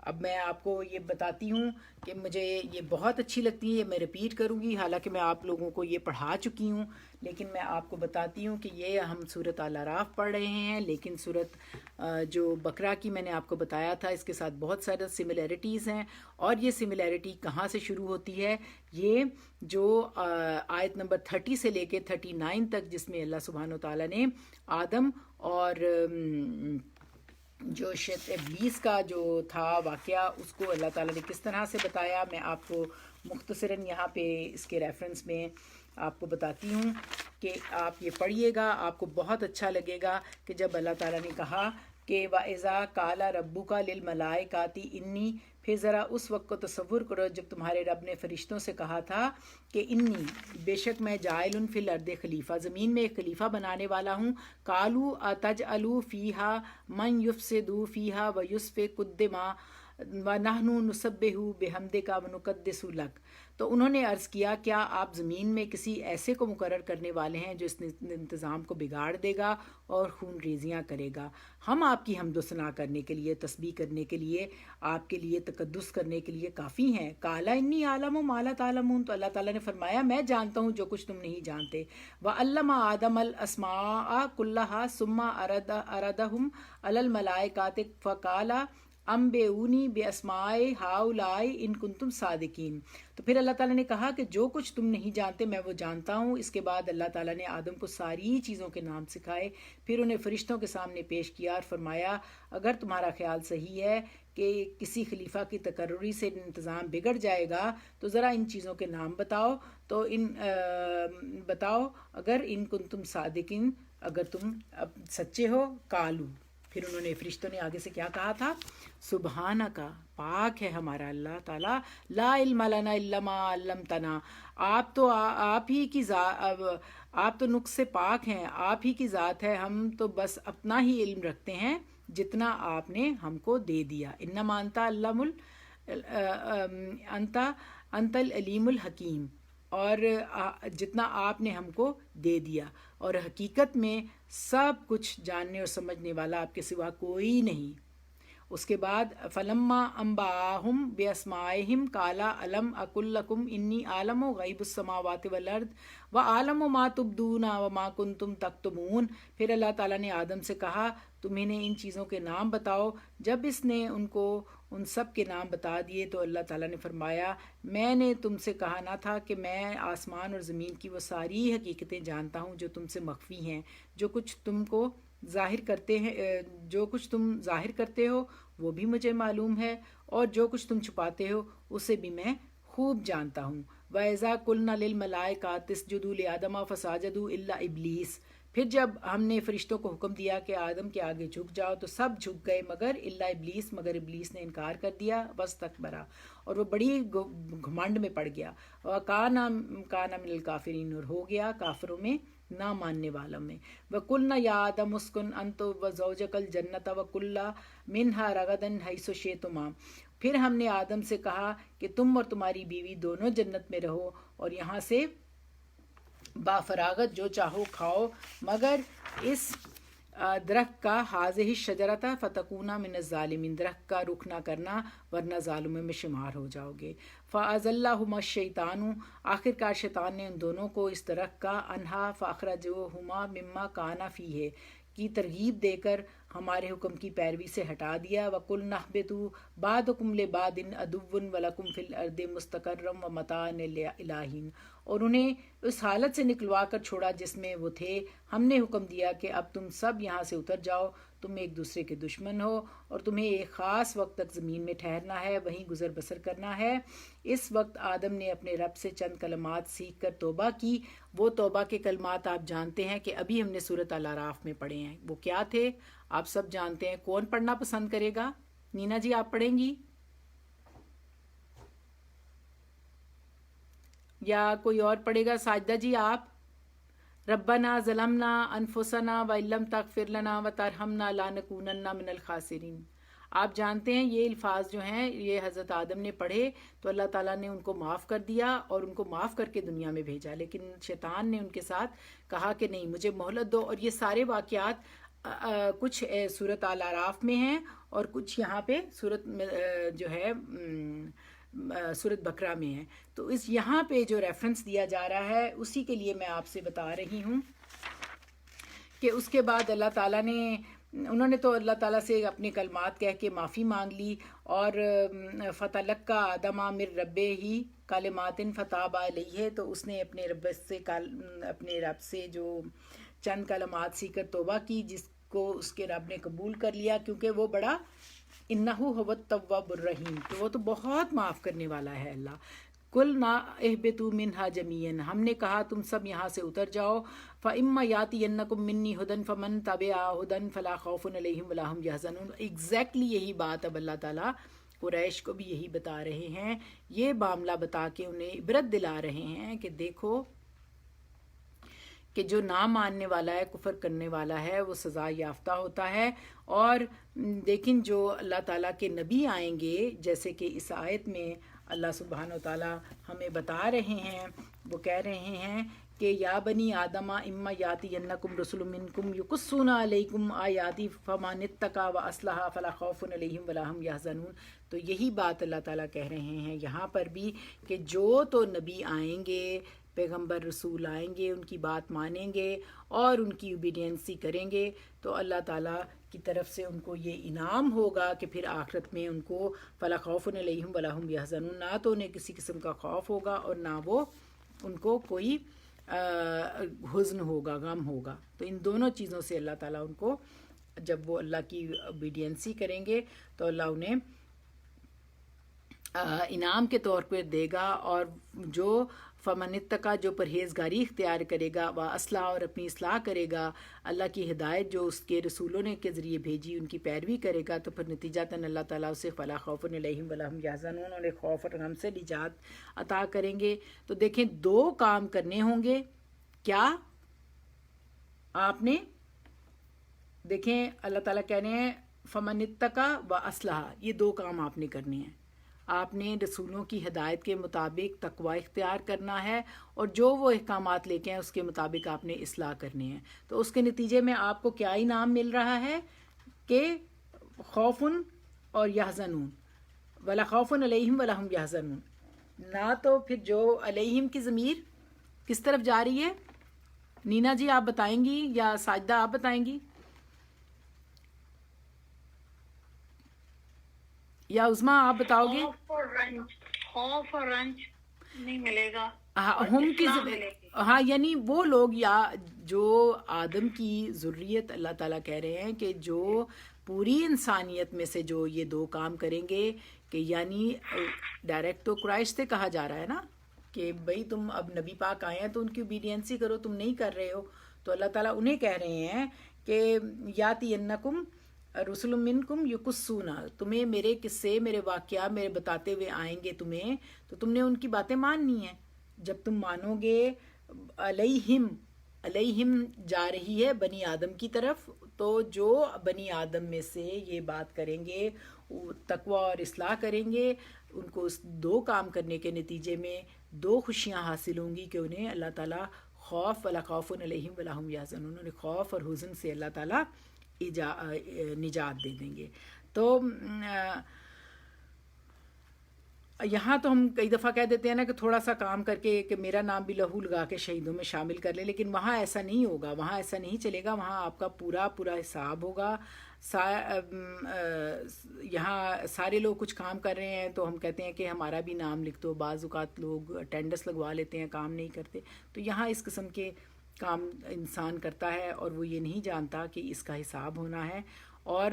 اب میں آپ کو یہ بتاتی ہوں کہ مجھے یہ بہت اچھی لگتی ہے، میں ریپیٹ کروں گی حالانکہ میں آپ لوگوں کو یہ پڑھا چکی ہوں، لیکن میں آپ کو بتاتی ہوں کہ یہ ہم سورۃ الاعراف پڑھ رہے ہیں، لیکن سورۃ جو بقرہ کی میں نے آپ کو بتایا تھا اس کے ساتھ بہت سارے سملیرٹیز ہیں. اور یہ سملیرٹی کہاں سے شروع ہوتی ہے؟ یہ جو آیت نمبر 30 سے لے کے 39 تک، جس میں اللہ سبحانہ و تعالیٰ نے آدم اور جو ابلیس کا جو تھا واقعہ اس کو اللہ تعالیٰ نے کس طرح سے بتایا. میں آپ کو مختصراً یہاں پہ اس کے ریفرنس میں آپ کو بتاتی ہوں کہ آپ یہ پڑھیے گا، آپ کو بہت اچھا لگے گا کہ جب اللہ تعالیٰ نے کہا کہ وَإِذَا قَالَ رَبُّكَ لِلْمَلَائِكَةِ إِنِّي، پھر ذرا اس وقت کو تصور کرو جب تمہارے رب نے فرشتوں سے کہا تھا کہ انی، بے شک میں جاعل فی الارض خلیفہ، زمین میں ایک خلیفہ بنانے والا ہوں. قالوا اتجعل فیہا من یفسد فیہا ویسفک الدماء ونحن نسبح بحمدک ونقدس لک. تو انہوں نے عرض کیا کیا آپ زمین میں کسی ایسے کو مقرر کرنے والے ہیں جو اس انتظام کو بگاڑ دے گا اور خون ریزیاں کرے گا؟ ہم آپ کی حمد و ثنا کرنے کے لیے، تسبیح کرنے کے لیے، آپ کے لیے تقدس کرنے کے لیے کافی ہیں. قال انی اعلم ما لا تعلمون، تو اللہ تعالیٰ نے فرمایا میں جانتا ہوں جو کچھ تم نہیں جانتے. وعلم آدم الاسماء كلها ثم اردهم على الملائکۃ فقال انبئونی باسماء ہؤلاء ان کنتم صادقین. تو پھر اللہ تعالیٰ نے کہا کہ جو کچھ تم نہیں جانتے میں وہ جانتا ہوں. اس کے بعد اللہ تعالیٰ نے آدم کو ساری چیزوں کے نام سکھائے، پھر انہیں فرشتوں کے سامنے پیش کیا اور فرمایا اگر تمہارا خیال صحیح ہے کہ کسی خلیفہ کی تقرری سے انتظام بگڑ جائے گا تو ذرا ان چیزوں کے نام بتاؤ. تو بتاؤ اگر ان کنتم صادقین، اگر تم اب سچے ہو. قالو، پھر انہوں نے فرشتوں نے آگے سے کیا کہا تھا؟ سبحانک، پاک ہے ہمارا اللہ تعالیٰ، لا علم لنا الا ما علمتنا، آپ ہی کی ذات، آپ تو نقص سے پاک ہیں، آپ ہی کی ذات ہے، ہم تو بس اپنا ہی علم رکھتے ہیں جتنا آپ نے ہم کو دے دیا. انما انت العلیم الحکیم، اور جتنا آپ نے ہم کو دے دیا، اور حقیقت میں سب کچھ جاننے اور سمجھنے والا آپ کے سوا کوئی نہیں. اس کے بعد فلما انباہم باسمائہم قال الم اقل لکم انی عالم غیب السماوات والارض وعالم ما تبدون وما کنتم تکتمون. پھر اللہ تعالیٰ نے آدم سے کہا تم انہیں ان چیزوں کے نام بتاؤ. جب اس نے ان کو ان سب کے نام بتا دیے تو اللہ تعالیٰ نے فرمایا میں نے تم سے کہا نہ تھا کہ میں آسمان اور زمین کی وہ ساری حقیقتیں جانتا ہوں جو تم سے مخفی ہیں. جو کچھ تم کو ظاہر کرتے ہیں، جو کچھ تم ظاہر کرتے ہو وہ بھی مجھے معلوم ہے، اور جو کچھ تم چھپاتے ہو اسے بھی میں خوب جانتا ہوں. وَإِذَا قُلْنَا لِلْمَلَائِكَةِ اسْجُدُوا لِآدَمَ فَسَجَدُوا إِلَّا إِبْلِيسَ. پھر جب ہم نے فرشتوں کو حکم دیا کہ آدم کے آگے جھک جاؤ تو سب جھک گئے مگر الا ابلیس، مگر ابلیس نے انکار کر دیا. واستکبر، اور وہ بڑی گھمنڈ میں پڑ گیا. وَكَانَ مِنَ الْكَافِرِينَ، اور ہو گیا کافروں میں، نہ ماننے والوں میں. وَقُلْنَا يَا آدَمُ اسْكُنْ أَنْتَ وَزَوْجُكَ الْجَنَّةَ وَكُلَا مِنْهَا رَغَدًا حَيْثُ شِئْتُمَا. پھر ہم نے آدم سے کہا کہ تم اور تمہاری بیوی دونوں جنت میں رہو اور یہاں سے بافراغت جو چاہو کھاؤ، مگر اس درخت کا حاضہ شجرۃ فتکونا من الظالمین، درخت کا رخ نہ کرنا ورنہ ظالموں میں شمار ہو جاؤ گے. فازلہما الشیطان، آخر کار شیطان نے ان دونوں کو اس درخت کا انہا فاخرجہما مما کانا فیہ کی ترغیب دے کر ہمارے حکم کی پیروی سے ہٹا دیا. وَقُلْنَا اهْبِطُوا بَعْضُكُمْ لِبَعْضٍ عَدُوٌّ وَلَكُمْ فِي الْأَرْضِ مُسْتَقَرٌّ وَمَتَاعٌ إِلَىٰ حِینٍ. اور انہیں اس حالت سے نکلوا کر چھوڑا جس میں وہ تھے. ہم نے حکم دیا کہ اب تم سب یہاں سے اتر جاؤ، تم ایک دوسرے کے دشمن ہو اور تمہیں ایک خاص وقت تک زمین میں ٹھہرنا ہے، وہیں گزر بسر کرنا ہے. اس وقت آدم نے اپنے رب سے چند کلمات سیکھ کر توبہ کی. وہ توبہ کے کلمات آپ جانتے ہیں کہ ابھی ہم نے سورۃ الاعراف میں پڑھے ہیں. وہ کیا تھے آپ سب جانتے ہیں. کون پڑھنا پسند کرے گا؟ نینا جی آپ پڑھیں گی یا کوئی اور پڑھے گا؟ ساجدہ جی آپ. ربنا ظلمنا انفسنا وان لم تغفر لنا وترحمنا لنکونن من الخاسرین. آپ جانتے ہیں یہ الفاظ جو ہیں یہ حضرت آدم نے پڑھے تو اللہ تعالیٰ نے ان کو معاف کر دیا اور ان کو معاف کر کے دنیا میں بھیجا. لیکن شیطان نے ان کے ساتھ کہا کہ نہیں مجھے مہلت دو. اور یہ سارے واقعات کچھ سورۃ الاعراف میں ہیں اور کچھ یہاں پہ سورۃ جو ہے سورۃ بقرہ میں ہے. تو اس یہاں پہ جو ریفرنس دیا جا رہا ہے اسی کے لیے میں آپ سے بتا رہی ہوں کہ اس کے بعد اللہ تعالیٰ نے انہوں نے تو اللہ تعالیٰ سے اپنے کلمات کہہ کے معافی مانگ لی. اور فتلقى آدم من ربہ کلمات فتاب علیہ، تو اس نے اپنے رب سے جو چند کلمات سیکھ کر توبہ کی جس کو اس کے رب نے قبول کر لیا کیونکہ وہ بڑا انہ هو التواب الرحیم، تو وہ تو بہت معاف کرنے والا ہے اللہ. قلنا اہبطوا منها جميعا، ہم نے کہا تم سب یہاں سے اتر جاؤ. فاما یاتینکم منی ھدی فمن تبع ھدی فلا خوف علیہم ولا ھم یحزنون. ایگزیکٹلی یہی بات اب اللہ تعالیٰ قریش کو بھی یہی بتا رہے ہیں. یہ معاملہ بتا کے انہیں عبرت دلا رہے ہیں کہ دیکھو کہ جو نہ ماننے والا ہے، کفر کرنے والا ہے، وہ سزا یافتہ ہوتا ہے. اور لیکن جو اللہ تعالیٰ کے نبی آئیں گے جیسے کہ اس آیت میں اللہ سبحانہ و تعالیٰ ہمیں بتا رہے ہیں، وہ کہہ رہے ہیں کہ یا بنی آدم اما یاتینکم رسل منکم یقصون علیکم آیاتی فمن اتقی واصلح فلا خوف علیہم ولا ھم یحزنون. تو یہی بات اللہ تعالیٰ کہہ رہے ہیں یہاں پر بھی کہ جو تو نبی آئیں گے، پیغمبر رسول آئیں گے، ان کی بات مانیں گے اور ان کی اوبیڈینسی کریں گے تو اللہ تعالیٰ کی طرف سے ان کو یہ انعام ہوگا کہ پھر آخرت میں ان کو فلا خوف علیہم ولا ھم یحزنون، نہ تو انہیں کسی قسم کا خوف ہوگا اور نہ وہ ان کو کوئی حزن ہوگا، غم ہوگا. تو ان دونوں چیزوں سے اللہ تعالیٰ ان کو جب وہ اللہ کی اوبیڈینسی کریں گے تو اللہ انہیں انعام کے طور پر دے گا. اور جو فمن اتقی، جو پرہیزگاری اختیار کرے گا، وہ اصلاح اور اپنی اصلاح کرے گا، اللہ کی ہدایت جو اس کے رسولوں نے کے ذریعے بھیجی ان کی پیروی کرے گا تو پھر نتیجتاً اللہ تعالیٰ اسے فلا خوف علیہم ولا ھم یحزنون، انہیں خوف اور غم سے نجات عطا کریں گے. تو دیکھیں دو کام کرنے ہوں گے. کیا آپ نے دیکھیں اللہ تعالیٰ کہہ رہے ہیں فمن اتقی و اصلح، یہ دو کام آپ نے کرنے ہیں. آپ نے رسولوں کی ہدایت کے مطابق تقوی اختیار کرنا ہے اور جو وہ احکامات لے کے ہیں اس کے مطابق آپ نے اصلاح کرنے ہیں. تو اس کے نتیجے میں آپ کو کیا انعام مل رہا ہے کہ خوف اور یحزنون، ولا خوف علیہم ولا ہم یحزنون، نہ تو پھر جو علیہم کی ضمیر کس طرف جا رہی ہے؟ نینا جی آپ بتائیں گی یا ساجدہ آپ بتائیں گی یا عظما آپ بتاؤ گے؟ خوف اور رنج نہیں ملے گا، ہم کی ہاں یعنی وہ لوگ یا جو آدم کی ذریت اللہ تعالیٰ کہہ رہے ہیں کہ جو پوری انسانیت میں سے جو یہ دو کام کریں گے، کہ یعنی ڈائریکٹ تو قریش سے کہا جا رہا ہے نا کہ بھئی تم اب نبی پاک آئے ہیں تو ان کی اوبیڈینسی کرو، تم نہیں کر رہے ہو، تو اللہ تعالیٰ انہیں کہہ رہے ہیں کہ یاتی انکم رسول منکم یقصونا، تمہیں میرے قصے میرے واقعہ میرے بتاتے ہوئے آئیں گے تمہیں، تو تم نے ان کی باتیں ماننی ہیں۔ جب تم مانو گے، علیہم جا رہی ہے بنی آدم کی طرف، تو جو بنی آدم میں سے یہ بات کریں گے، تقوی اور اصلاح کریں گے، ان کو اس دو کام کرنے کے نتیجے میں دو خوشیاں حاصل ہوں گی کہ انہیں اللہ تعالیٰ خوف ولا خوف علیہم ولا ہم یحزنون، انہیں خوف اور حزن سے اللہ تعالیٰ نجات دے دیں گے۔ تو یہاں تو ہم کئی دفعہ کہہ دیتے ہیں نا کہ تھوڑا سا کام کر کے کہ میرا نام بھی لہو لگا کے شہیدوں میں شامل کر لے، لیکن وہاں ایسا نہیں ہوگا، وہاں ایسا نہیں چلے گا، وہاں آپ کا پورا حساب ہوگا۔ یہاں سارے لوگ کچھ کام کر رہے ہیں تو ہم کہتے ہیں کہ ہمارا بھی نام لکھ دو، بعض اوقات لوگ اٹینڈنس لگوا لیتے ہیں، کام نہیں کرتے، تو یہاں اس قسم کے کام انسان کرتا ہے اور وہ یہ نہیں جانتا کہ اس کا حساب ہونا ہے، اور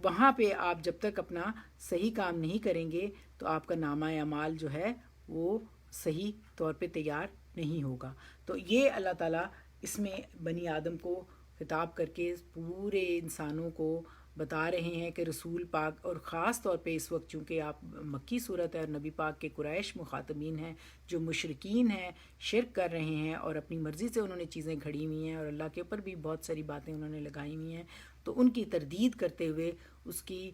وہاں پہ آپ جب تک اپنا صحیح کام نہیں کریں گے تو آپ کا نامہ اعمال جو ہے وہ صحیح طور پہ تیار نہیں ہوگا۔ تو یہ اللہ تعالیٰ اس میں بنی آدم کو خطاب کر کے پورے انسانوں کو بتا رہے ہیں کہ رسول پاک، اور خاص طور پہ اس وقت چونکہ آپ مکی صورت ہے اور نبی پاک کے قریش مخاطبین ہیں جو مشرکین ہیں، شرک کر رہے ہیں اور اپنی مرضی سے انہوں نے چیزیں گھڑی ہوئی ہیں اور اللہ کے اوپر بھی بہت ساری باتیں انہوں نے لگائی ہوئی ہیں، تو ان کی تردید کرتے ہوئے اس کی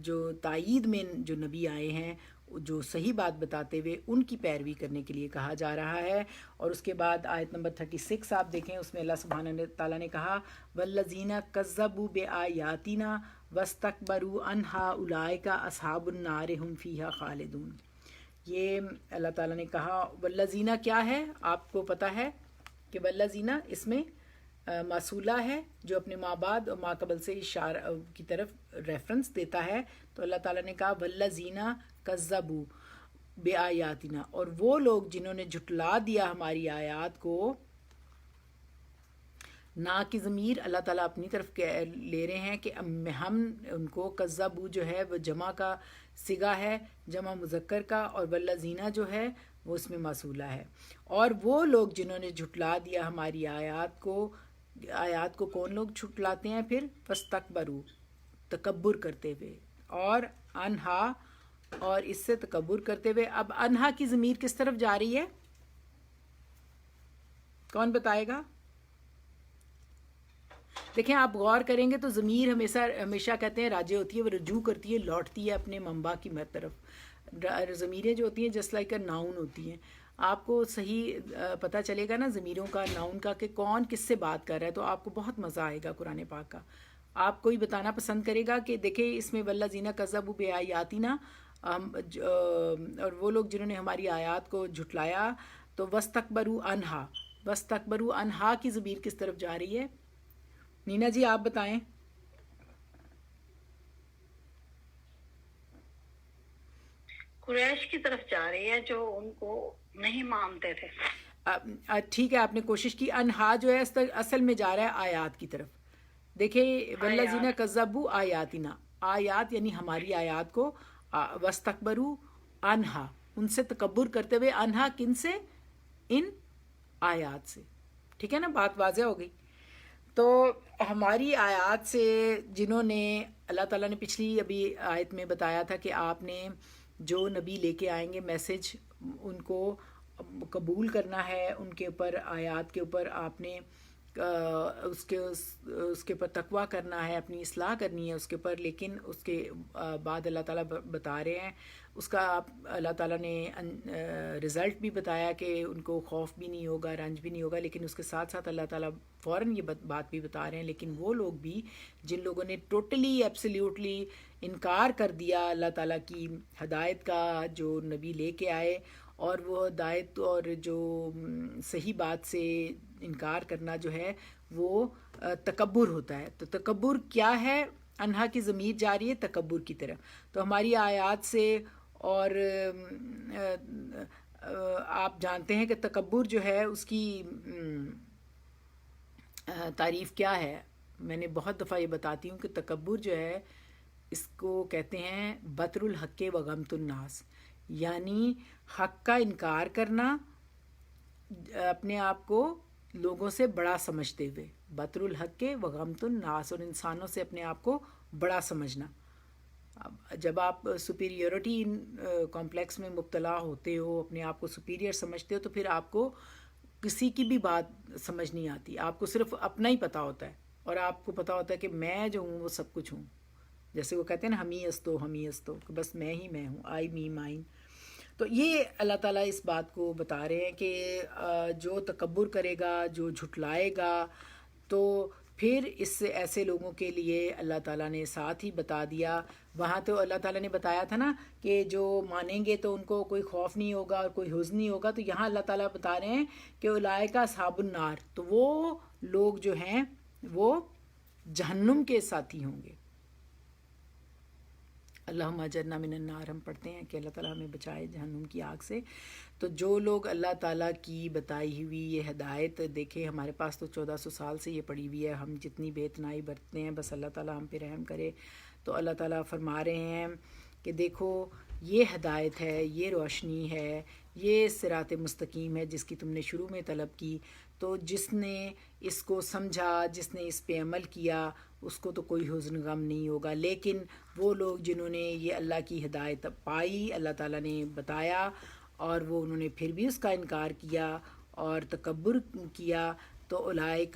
جو تائید میں جو نبی آئے ہیں جو صحیح بات بتاتے ہوئے ان کی پیروی کرنے کے لیے کہا جا رہا ہے۔ اور اس کے بعد آیت نمبر 36 آپ دیکھیں، اس میں اللہ سبحانہ تعالیٰ نے کہا والذین کذبوا بآیاتنا واستکبروا عنہا اولئک اصحاب النار هم فیہا خالدون۔ یہ اللہ تعالیٰ نے کہا والذین کیا ہے، آپ کو پتہ ہے کہ والذین اس میں موصولہ ہے جو اپنے ماں بعد اور ماں قبل سے اشارہ کی طرف ریفرنس دیتا ہے، تو اللہ تعالیٰ نے کہا والذین کذبوا بآیاتنا، اور وہ لوگ جنہوں نے جھٹلا دیا ہماری آیات کو، نا کی ضمیر اللہ تعالیٰ اپنی طرف لے رہے ہیں کہ ہم ان کو کذبوا جو ہے وہ جمع کا صیغہ ہے، جمع مذکر کا، اور والذین جو ہے وہ اس میں موصولہ ہے، اور وہ لوگ جنہوں نے جھٹلا دیا ہماری آیات کو کون لوگ جھٹلاتے ہیں پھر؟ فاستکبروا، تکبر کرتے ہوئے، اور انہا، اور اس سے تکبر کرتے ہوئے۔ اب انہا کی ضمیر کس طرف جا رہی ہے؟ کون بتائے گا؟ دیکھیں آپ غور کریں گے تو ضمیر ہمیشہ کہتے ہیں راجع ہوتی ہے، وہ رجوع کرتی ہے، لوٹتی ہے اپنے منبع کی طرف۔ ضمیریں جو ہوتی ہیں جسٹ لائک اے ناؤن ہوتی ہیں، آپ کو صحیح پتہ چلے گا نا ضمیروں کا، ناؤن کا، کہ کون کس سے بات کر رہا ہے، تو آپ کو بہت مزہ آئے گا قرآن پاک کا۔ آپ کوئی بتانا پسند کرے گا کہ دیکھیں اس میں والذین کذبوا بآیاتنا، اور وہ لوگ جنہوں نے ہماری آیات کو جھٹلایا، تو واستکبروا عنہا، واستکبروا عنہا کی ضمیر کس طرف جا رہی ہے؟ نینا جی آپ بتائیں۔ قریش کی طرف جا رہی ہے جو ان کو نہیں مانتے تھے۔ ٹھیک ہے، آپ نے کوشش کی۔ انہا جو ہے اصل میں جا رہا ہے آیات کی طرف۔ دیکھیں والذین کذبوا آیاتنا، آیات یعنی ہماری آیات کو، واستکبروا عنہا، ان سے تکبر کرتے ہوئے، عنہا کن سے؟ ان آیات سے۔ ٹھیک ہے نا، بات واضح ہو گئی۔ تو ہماری آیات سے جنہوں نے، اللہ تعالیٰ نے پچھلی ابھی آیت میں بتایا تھا کہ آپ نے جو نبی لے کے آئیں گے میسج، ان کو قبول کرنا ہے، ان کے اوپر آیات کے اوپر آپ نے اس کے اوپر تقویٰ کرنا ہے، اپنی اصلاح کرنی ہے اس کے اوپر، لیکن اس کے بعد اللہ تعالیٰ بتا رہے ہیں اس کا اللہ تعالیٰ نے رزلٹ بھی بتایا کہ ان کو خوف بھی نہیں ہوگا، رنج بھی نہیں ہوگا، لیکن اس کے ساتھ ساتھ اللہ تعالیٰ فوراً یہ بات بھی بتا رہے ہیں لیکن وہ لوگ بھی جن لوگوں نے ٹوٹلی ایبسلیوٹلی انکار کر دیا اللہ تعالیٰ کی ہدایت کا جو نبی لے کے آئے، اور وہ ہدایت اور جو صحیح بات سے انکار کرنا جو ہے وہ تکبر ہوتا ہے. تو تکبر کیا ہے؟ انہا کی ضمیر جا رہی ہے تکبر کی طرف. تو ہماری آیات سے اور آپ جانتے ہیں کہ تکبر جو ہے اس کی تعریف کیا ہے. میں نے بہت دفعہ یہ بتاتی ہوں کہ تکبر جو ہے اس کو کہتے ہیں بطر الحق و غمت الناس، یعنی حق کا انکار کرنا، اپنے آپ کو لوگوں سے بڑا سمجھتے ہوئے. بطر الحق و غمت الناس، اور انسانوں سے اپنے آپ کو بڑا سمجھنا. جب آپ سپیریورٹی کمپلیکس میں مبتلا ہوتے ہو، اپنے آپ کو سپیریئر سمجھتے ہو، تو پھر آپ کو کسی کی بھی بات سمجھ نہیں آتی، آپ کو صرف اپنا ہی پتہ ہوتا ہے، اور آپ کو پتہ ہوتا ہے کہ میں جو ہوں وہ سب کچھ ہوں. جیسے وہ کہتے ہیں نا ہمی استو، کہ بس میں ہی میں ہوں، آئی می مائن. تو یہ اللہ تعالیٰ اس بات کو بتا رہے ہیں کہ جو تکبر کرے گا، جو جھٹلائے گا، تو پھر اس سے ایسے لوگوں کے لیے اللہ تعالیٰ نے ساتھ ہی بتا دیا. وہاں تو اللہ تعالیٰ نے بتایا تھا نا کہ جو مانیں گے تو ان کو کوئی خوف نہیں ہوگا اور کوئی حزن نہیں ہوگا. تو یہاں اللہ تعالیٰ بتا رہے ہیں کہ اولئک اصحاب النار، تو وہ لوگ جو ہیں وہ جہنم کے ساتھی ہوں گے. اللہم اجرنا من النار ہم پڑھتے ہیں کہ اللہ تعالیٰ ہمیں بچائے جہنم کی آگ سے. تو جو لوگ اللہ تعالیٰ کی بتائی ہوئی یہ ہدایت، دیکھیں ہمارے پاس تو 1400 سال سے یہ پڑی ہوئی ہے، ہم جتنی بے اتنائی برتتے ہیں، بس اللہ تعالیٰ ہم پہ رحم کرے. تو اللہ تعالیٰ فرما رہے ہیں کہ دیکھو یہ ہدایت ہے، یہ روشنی ہے، یہ صراط مستقیم ہے جس کی تم نے شروع میں طلب کی. تو جس نے اس کو سمجھا، جس نے اس پہ عمل کیا، اس کو تو کوئی حزن غم نہیں ہوگا. لیکن وہ لوگ جنہوں نے یہ اللہ کی ہدایت پائی، اللہ تعالیٰ نے بتایا، اور وہ انہوں نے پھر بھی اس کا انکار کیا اور تکبر کیا، تو اولئک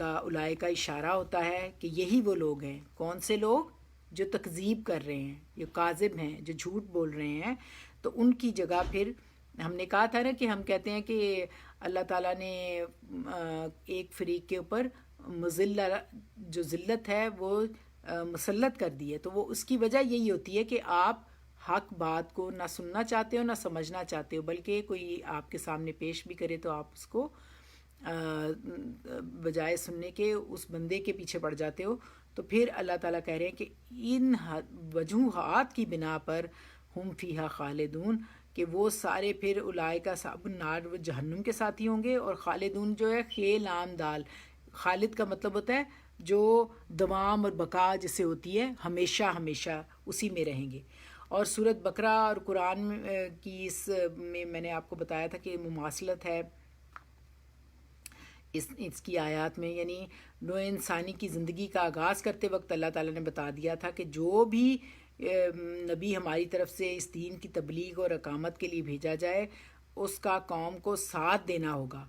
کا اشارہ ہوتا ہے کہ یہی وہ لوگ ہیں. کون سے لوگ؟ جو تکذیب کر رہے ہیں، جو کاذب ہیں، جو جھوٹ بول رہے ہیں. تو ان کی جگہ پھر ہم نے کہا تھا نا کہ ہم کہتے ہیں کہ اللہ تعالیٰ نے ایک فریق کے اوپر مذلہ جو ذلت ہے وہ مسلط کر دی ہے. تو وہ اس کی وجہ یہی ہوتی ہے کہ آپ حق بات کو نہ سننا چاہتے ہو نہ سمجھنا چاہتے ہو، بلکہ کوئی آپ کے سامنے پیش بھی کرے تو آپ اس کو بجائے سننے کے اس بندے کے پیچھے پڑ جاتے ہو. تو پھر اللہ تعالیٰ کہہ رہے ہیں کہ ان وجوہات کی بنا پر ہم فیہا خالدون، کہ وہ سارے پھر اولئک اصحاب النار، وہ جہنم کے ساتھی ہوں گے. اور خالدون جو ہے خیل عام دال، خالد کا مطلب ہوتا ہے جو دوام اور بقا جسے ہوتی ہے، ہمیشہ ہمیشہ اسی میں رہیں گے. اور سورۃ بقرہ اور قرآن کی اس میں نے آپ کو بتایا تھا کہ مماثلت ہے اس کی آیات میں. یعنی نوع انسانی کی زندگی کا آغاز کرتے وقت اللہ تعالیٰ نے بتا دیا تھا کہ جو بھی نبی ہماری طرف سے اس دین کی تبلیغ اور اقامت کے لیے بھیجا جائے، اس کا قوم کو ساتھ دینا ہوگا،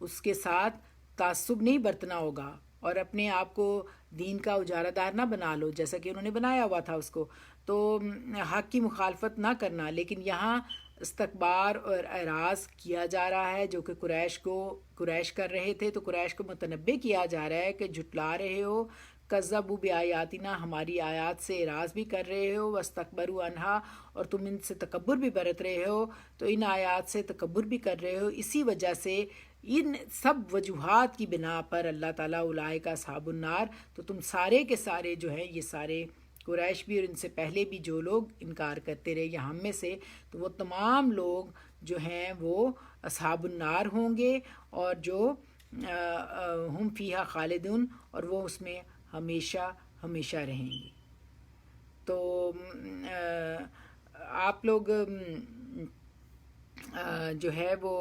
اس کے ساتھ تعصب نہیں برتنا ہوگا، اور اپنے آپ کو دین کا اجارہ دار نہ بنا لو جیسا کہ انہوں نے بنایا ہوا تھا اس کو. تو حق کی مخالفت نہ کرنا. لیکن یہاں استکبار اور اعراض کیا جا رہا ہے جو کہ قریش کر رہے تھے. تو قریش کو متنبہ کیا جا رہا ہے کہ جھٹلا رہے ہو، کذبوا بآیاتنا، ہماری آیات سے اعراض بھی کر رہے ہو، واستکبروا عنہا، اور تم ان سے تکبر بھی برت رہے ہو. تو ان آیات سے تکبر بھی کر رہے ہو. اسی وجہ سے ان سب وجوہات کی بنا پر اللہ تعالیٰ اولئک اصحاب النار، تو تم سارے کے سارے جو ہیں، یہ سارے قریش بھی اور ان سے پہلے بھی جو لوگ انکار کرتے رہے یا ہم میں سے، تو وہ تمام لوگ جو ہیں وہ اصحاب النار ہوں گے، اور جو ہم فیہا خالدون، اور وہ اس میں ہمیشہ ہمیشہ رہیں گے. تو آپ لوگ جو ہے وہ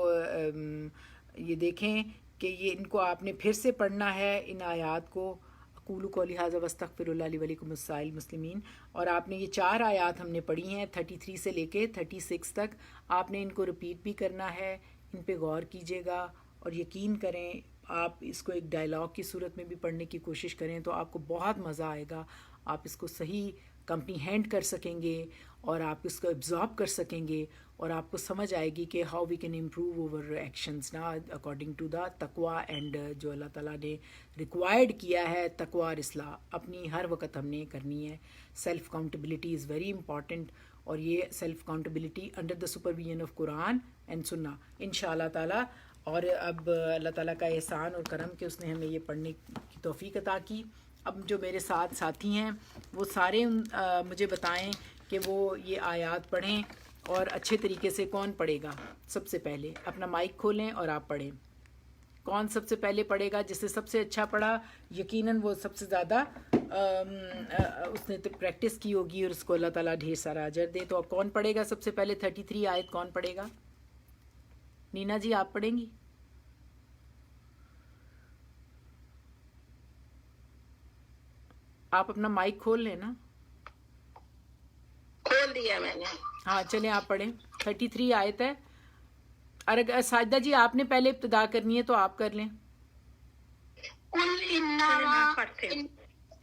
یہ دیکھیں کہ یہ ان کو آپ نے پھر سے پڑھنا ہے ان آیات کو. اقول قولی ھذا واستغفر اللہ لی ولکم السائل المسلمین. اور آپ نے یہ 4 آیات ہم نے پڑھی ہیں 33 سے لے کے 36 تک. آپ نے ان کو رپیٹ بھی کرنا ہے، ان پہ غور کیجیے گا اور یقین کریں آپ اس کو ایک ڈائلاگ کی صورت میں بھی پڑھنے کی کوشش کریں تو آپ کو بہت مزہ آئے گا. آپ اس کو صحیح کمپریہینڈ کر سکیں گے اور آپ اس کو ایبزارب کر سکیں گے اور آپ کو سمجھ آئے گی کہ how we can improve our actions نا اکارڈنگ ٹو دا تقویٰ اینڈ جو اللہ تعالیٰ نے ریکوائرڈ کیا ہے تقویٰ اور اصلاح اپنی ہر وقت ہم نے کرنی ہے. Self accountability is very important اور یہ self accountability under the supervision of Quran and سنہ ان شاء اللہ تعالیٰ. اور اب اللہ تعالیٰ کا احسان اور کرم کہ اس نے ہمیں یہ پڑھنے کی توفیق عطا کی. اب جو میرے ساتھ ساتھی ہیں وہ سارے مجھے بتائیں کہ وہ یہ آیات پڑھیں اور اچھے طریقے سے. کون پڑھے گا سب سے پہلے؟ اپنا مائک کھولیں اور آپ پڑھیں. کون سب سے پہلے پڑھے گا؟ جس نے سب سے اچھا پڑھا یقیناً وہ سب سے زیادہ اس نے تو پریکٹس کی ہوگی اور اس کو اللہ تعالیٰ ڈھیر سارا اجر دے. تو کون پڑھے گا سب سے پہلے 33 آیت کون پڑھے گا؟ نینا جی آپ پڑھیں گی؟ آپ اپنا مائک کھول لیں نا. کھول دیا میں نے. ہاں چلیں آپ پڑھیں. 33 آیت ہے. اگر ساجدہ جی آپ نے پہلے ابتدا کرنی ہے تو آپ کر لیں.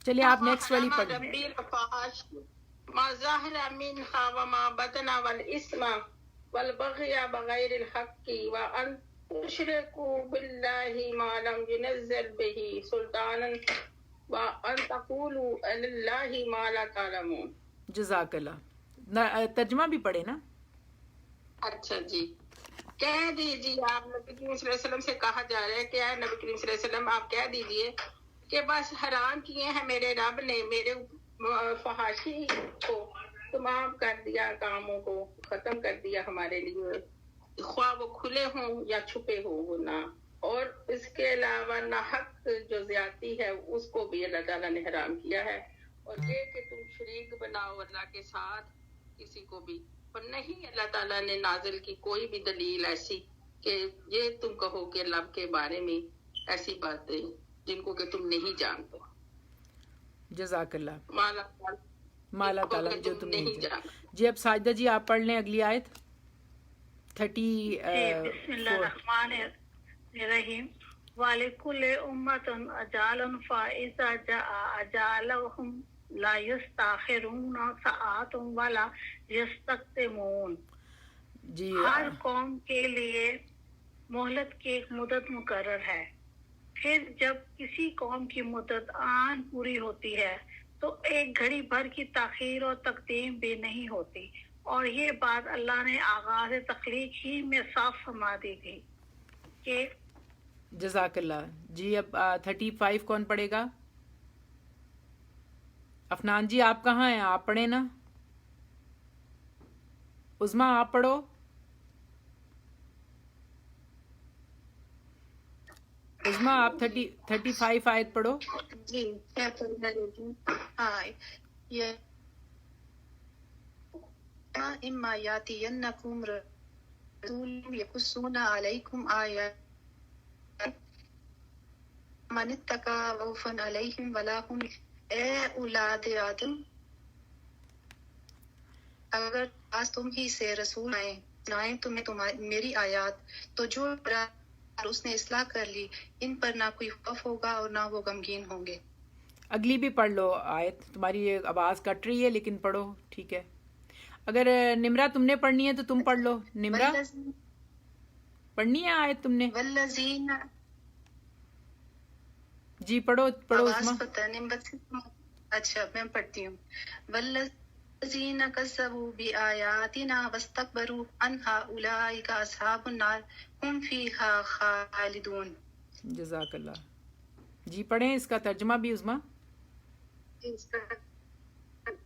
چلیے آپ نیکسٹ والی پڑھیں. ما ظاہر منہا وما بطن والاسم والبغی بغیر الحق وان تشرکوا باللہ ما لم ينزل به سلطانا وان تقولوا علی اللہ ما لا تعلمون. جزاک اللہ. ترجمہ بھی پڑھے نا. اچھا جی. کہہ دیجیے آپ نبی کریم صلی اللہ علیہ وسلم سے کہا جا رہا ہے کہ اے نبی کریم صلی اللہ علیہ وسلم آپ کہہ دیجیے کہ بس حرام کیے ہیں میرے رب نے میرے فحاشی کو تمام کر دیا, کاموں کو ختم کر دیا ہمارے لیے, خواہ وہ کھلے ہوں یا چھپے ہوں گناہ, اور اس کے علاوہ ناحق جو زیادتی ہے اس کو بھی اللہ تعالیٰ نے حرام کیا ہے, اور یہ کہ تم شریک بناؤ اللہ کے ساتھ کسی کو بھی, اور نہیں اللہ تعالیٰ نے نازل کی کوئی بھی دلیل ایسی کہ یہ تم کہو کہ اللہ کے بارے میں ایسی باتیں جن کو کہ تم نہیں جانتے. جزاک اللہ. مالا تعالیٰ جو تم نہیں جانتے. جی اب ساجدہ جی آپ پڑھ لیں اگلی آیت 30. بسم اللہ الرحمن الرحیم. وَلِكُلِّ أُمَّةٍ أَجَالٌ فَإِذَا جَاءَ أَجَالُهُمْ لا یستاخرون ساعۃ ولا یستقدمون. جی ہر قوم کے لیے مہلت کی ایک مدت مقرر ہے, پھر جب کسی قوم کی مدت آن پوری ہوتی ہے تو ایک گھڑی بھر کی تاخیر اور تقدیم بھی نہیں ہوتی, اور یہ بات اللہ نے آغاز تخلیق ہی میں صاف فرما دی تھی کہ. جزاک اللہ. جی اب 35 کون پڑھے گا؟ افنان جی آپ کہاں ہیں؟ آپ پڑھیں نا. عظما آپ پڑھو. عظما آپ 35 آیت پڑھو. جی کیا پڑھنا ہے؟ ہاں یہ اما یاتینکم رسول یقصون علیکم آیات من اتقى خوف علیہم ولا هم. اے اولاد آدم اگر پاس تم ہی سے رسول آئیں تمہیں میری آیات تو جو اس نے اصلاح کر لی ان پر نہ کوئی خوف ہوگا اور نہ وہ غمگین ہوں گے. اگلی بھی پڑھ لو آیت. تمہاری آواز کٹ رہی ہے لیکن پڑھو ٹھیک ہے. اگر نمرہ تم نے پڑھنی ہے تو تم پڑھ لو. نمرہ پڑھنی ہے آیت تم نے؟ والذین. جی پڑھو آواز پتہ نہیں. اچھا میں پڑھتی ہوں. والذین کذبوا بآیاتنا واستکبروا عنہا اولئک اصحاب النار ہم فیہا خالدون. جزاک اللہ. جی پڑھیں اس کا ترجمہ بھی عظما. اس کا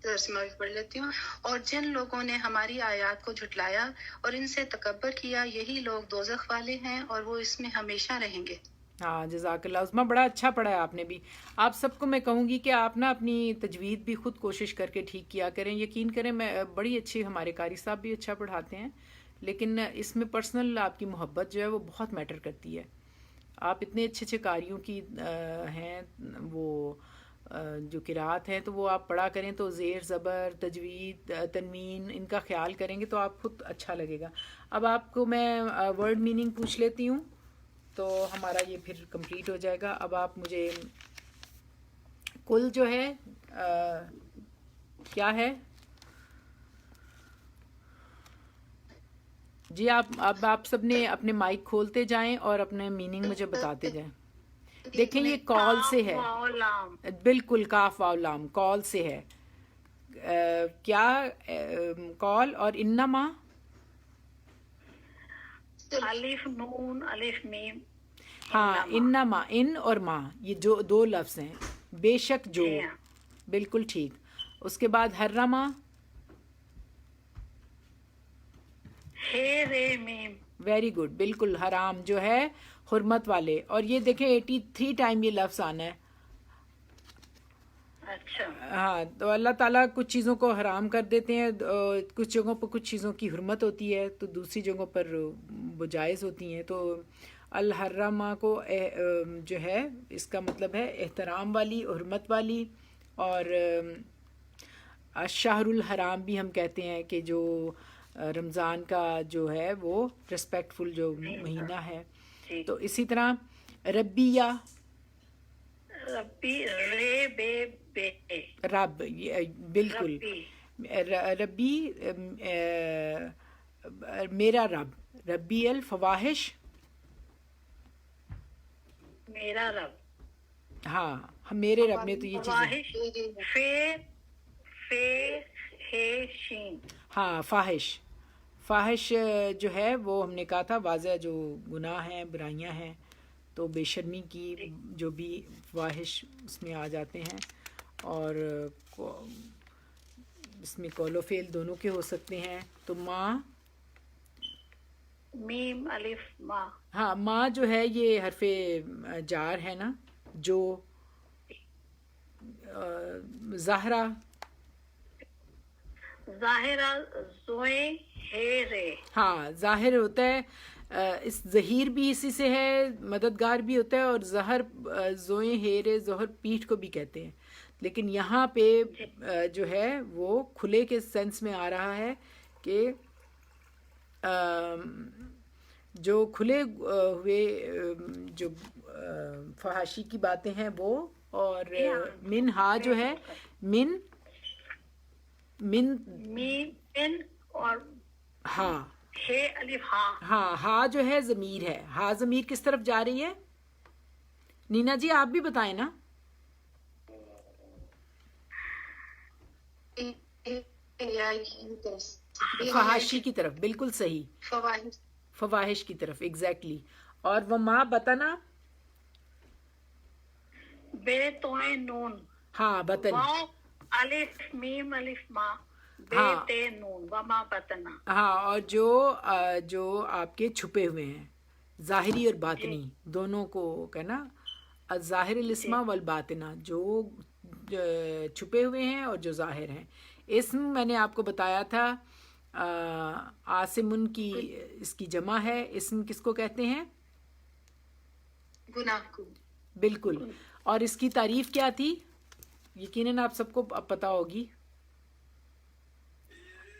ترجمہ بھی پڑھ لیتی ہوں. اور جن لوگوں نے ہماری آیات کو جھٹلایا اور ان سے تکبر کیا یہی لوگ دوزخ والے ہیں اور وہ اس میں ہمیشہ رہیں گے. ہاں جزاک اللہ. عظما بڑا اچھا پڑھا ہے آپ نے بھی. آپ سب کو میں کہوں گی کہ آپ نا اپنی تجوید بھی خود کوشش کر کے ٹھیک کیا کریں. یقین کریں میں بڑی اچھی, ہمارے قاری صاحب بھی اچھا پڑھاتے ہیں, لیکن اس میں پرسنل آپ کی محبت جو ہے وہ بہت میٹر کرتی ہے. آپ اتنے اچھے اچھے قاریوں کی ہیں وہ جو قرات ہیں تو وہ آپ پڑھا کریں تو زیر زبر تجوید تنوین ان کا خیال کریں گے تو آپ خود اچھا لگے گا. اب آپ کو میں ورڈ میننگ پوچھ لیتی ہوں. تو ہمارا یہ پھر کمپلیٹ ہو جائے گا. اب آپ مجھے کل جو ہے کیا ہے جی، آپ سب نے اپنے مائک کھولتے جائیں اور اپنے میننگ مجھے بتاتے جائیں. دیکھیں یہ کال سے ہے، بالکل کاف واو لام کال سے ہے. کیا کال اور انما الف نون الف میم. ہاں انما، ان اور ما یہ جو دو لفظ ہیں. بے شک جو، جی ہاں. بالکل ٹھیک. اس کے بعد حرما، ہے رے میم. ویری گڈ، بالکل حرام جو ہے حرمت والے. اور یہ دیکھیں 83 ٹائم یہ لفظ آنا ہے. اچھا. ہاں تو اللہ تعالیٰ کچھ چیزوں کو حرام کر دیتے ہیں، کچھ جگہوں پر کچھ چیزوں کی حرمت ہوتی ہے تو دوسری جگہوں پر وہ جائز ہوتی ہیں. تو الحرمہ کو جو ہے اس کا مطلب ہے احترام والی، حرمت والی. اور الشہر الحرام بھی ہم کہتے ہیں کہ جو رمضان کا جو ہے وہ ریسپیکٹفل جو مہینہ ہے. تو اسی طرح ربیہ، ربی رے بے بے رب، بالکل ربی میرا رب. ربی الفواحش، میرا رب. ہاں میرے رب نے تو یہ چیزیں، فواحش فے ہے شین. ہاں فاحش. فاحش جو ہے وہ ہم نے کہا تھا واضح جو گناہ ہیں، برائیاں ہیں. تو بے شرمی کی جو بھی فواحش اس میں آ جاتے ہیں. اور اس میں قول و فعل دونوں کے ہو سکتے ہیں. تو ماں، میم الف ما. ہاں ماں جو ہے یہ حرف جار ہے نا. جو زہرا، ظاہرہ زوئے ہے رے. ہاں ظاہر ہوتا ہے، اس ظہیر بھی اسی سے ہے، مددگار بھی ہوتا ہے. اور ظہر زوئیں ہیرے ظہر پیٹھ کو بھی کہتے ہیں. لیکن یہاں پہ جو ہے وہ کھلے کے سینس میں آ رہا ہے کہ جو کھلے ہوئے جو فحاشی کی باتیں ہیں وہ. اور من ہا جو ہے من اور ہاں، ہے الف ہاں. ہاں ہا جو ہے ضمیر ہے. ہا ضمیر کس طرف جا رہی ہے؟ نینا جی آپ بھی بتائیں نا. فحاشی کی طرف، بالکل صحیح، فواحش کی طرف، ایگزیکٹلی. اور وہ ماں بتنا، بے توئے نون. ہاں بطن، واو الف میم الف ما. بے ہاں تے نون وما بتنا. ہاں. اور جو آپ کے چھپے ہوئے ہیں، ظاہری اور باطنی دونوں کو کہنا. الظاہر الاسما والباطنہ، جو چھپے ہوئے ہیں اور جو ظاہر ہیں. اسم میں نے آپ کو بتایا تھا آسمن کی اس کی جمع ہے. اسم کس کو کہتے ہیں؟ گناہ کو. بالکل. اور اس کی تعریف کیا تھی؟ یقیناً آپ سب کو اب پتہ ہوگی.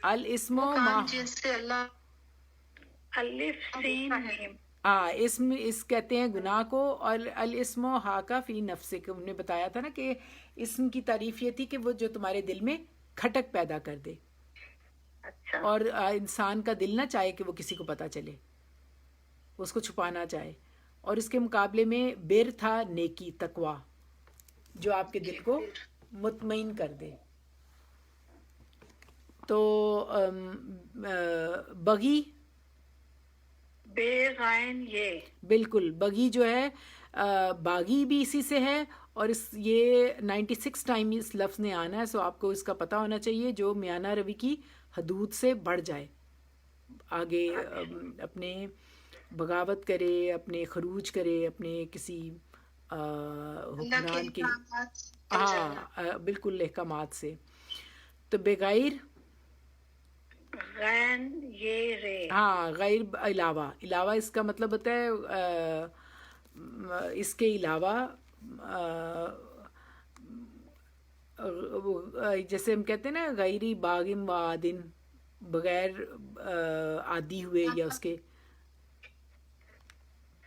الاسم ما، جن سے اللہ الف سین میم. اسم اس کہتے ہیں گناہ کو. اور الاسم حاکا فی نفسک، ہم نے بتایا تھا نا کہ اسم کی تعریف یہ تھی کہ وہ جو تمہارے دل میں کھٹک پیدا کر دے. اچھا. اور انسان کا دل نہ چاہے کہ وہ کسی کو پتہ چلے، اس کو چھپانا چاہے. اور اس کے مقابلے میں بر تھا نیکی، تقوی، جو آپ کے دل کو مطمئن کر دے. تو بغی، بے غائن یہ. بالکل. بغی جو ہے باغی بھی اسی سے ہے. اور یہ 96 ٹائم اس لفظ نے آنا ہے. سو آپ کو اس کا پتہ ہونا چاہیے جو میانہ روی کی حدود سے بڑھ جائے، آگے اپنے بغاوت کرے، اپنے خروج کرے، اپنے کسی حکمران کے، ہاں بالکل احکامات سے. تو بغیر، غین یہ رے. ہاں غیر، علاوہ. علاوہ اس کا مطلب ہوتا ہے اس کے علاوہ، جیسے ہم کہتے ہیں نا غیری باغم و عادن، بغیر عادی ہوئے یا اس کے.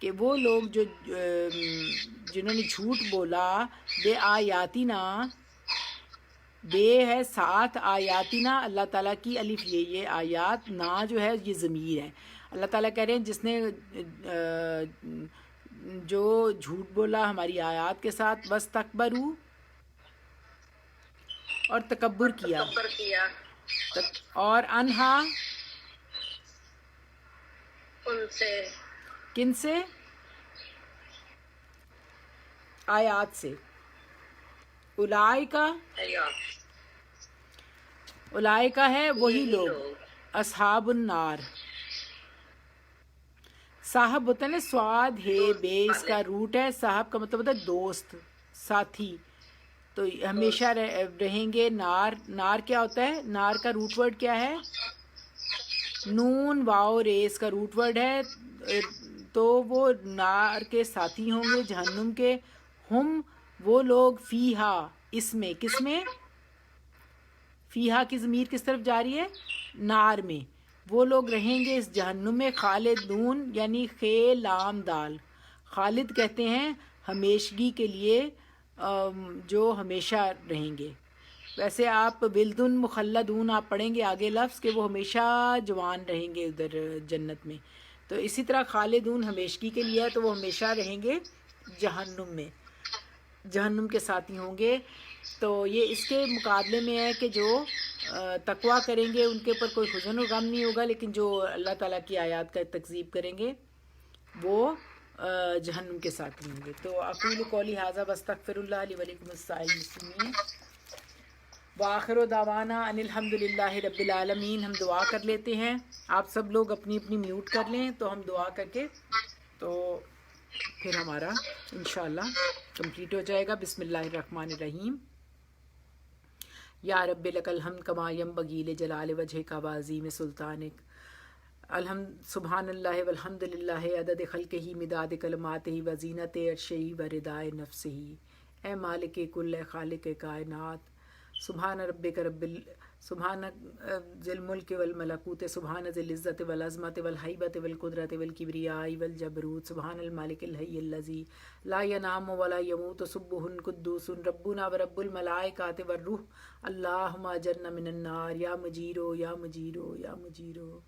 کہ وہ لوگ جو جنہوں نے جھوٹ بولا بے آیاتنا، بے ہے ساتھ، آیاتنا اللہ تعالیٰ کی الف یہ آیات، نا جو ہے یہ ضمیر ہے. اللہ تعالیٰ کہہ رہے ہیں جس نے جو جھوٹ بولا ہماری آیات کے ساتھ، وَاسْتَكْبَرُوا، اور تکبر کیا، اور انہا ان سے، کن سے؟ آیات سے. اولائکا، اولائکا ہے وہی لوگ، اصحاب النار. صاحب ہوتا ہے نا، سواد ہے بے، اس کا روٹ ہے، صاحب کا مطلب ہوتا ہے دوست، ساتھی، تو ہمیشہ رہیں گے. نار، نار کیا ہوتا ہے؟ نار کا روٹ ورڈ کیا ہے؟ نون واو ریس کا روٹ ورڈ ہے. تو وہ نار کے ساتھی ہوں گے، جہنم کے. ہم وہ لوگ، فیہا اس میں، کس میں؟ فیہا کی ضمیر کس طرف جاری ہے؟ نار میں. وہ لوگ رہیں گے اس جہنم میں، خالدون یعنی خے لام دال، خالد کہتے ہیں ہمیشگی کے لیے، جو ہمیشہ رہیں گے. ویسے آپ ولدن مخلدون آپ پڑھیں گے آگے لفظ کہ وہ ہمیشہ جوان رہیں گے ادھر جنت میں. تو اسی طرح خالدون ہمیشگی کے لیے ہے، تو وہ ہمیشہ رہیں گے جہنم میں، جہنم کے ساتھی ہوں گے. تو یہ اس کے مقابلے میں ہے کہ جو تقویٰ کریں گے ان کے اوپر کوئی حزن و غم نہیں ہوگا، لیکن جو اللہ تعالیٰ کی آیات کا تکذیب کریں گے وہ جہنم کے ساتھی ہوں گے. تو اقول قولی ھذا واستغفر اللہ لی ولکم السائر المسلمین، وآخر دعوانا ان الحمد للہ رب العالمین. ہم دعا کر لیتے ہیں، آپ سب لوگ اپنی اپنی میوٹ کر لیں تو ہم دعا کر کے تو پھر ہمارا انشاءاللہ کمپلیٹ ہو جائے گا. بسم اللہ الرحمن الرحیم. یا رب لک الحمد کما ینبغی لجلال وجہک وعظیم سلطانک. الحمد سبحان اللہ والحمد للہ عدد خلقہ مداد کلماتہ وزینت عرشہ ورداء نفسہ. اے مالک کل، اے خالق کائنات، سبحان ربک سبحان ذی الملک والملکوت، سبحان ذی العزت والعظمت والہیبت والقدرت والکبریاء والجبروت، سبحان المالک الحی الذی لا ینام ولا یموت، سبح قدوس ربنا ورب الملائکۃ والروح. اللہم اجرنا من النار یا مجیرو یا مجیرو یا مجیرو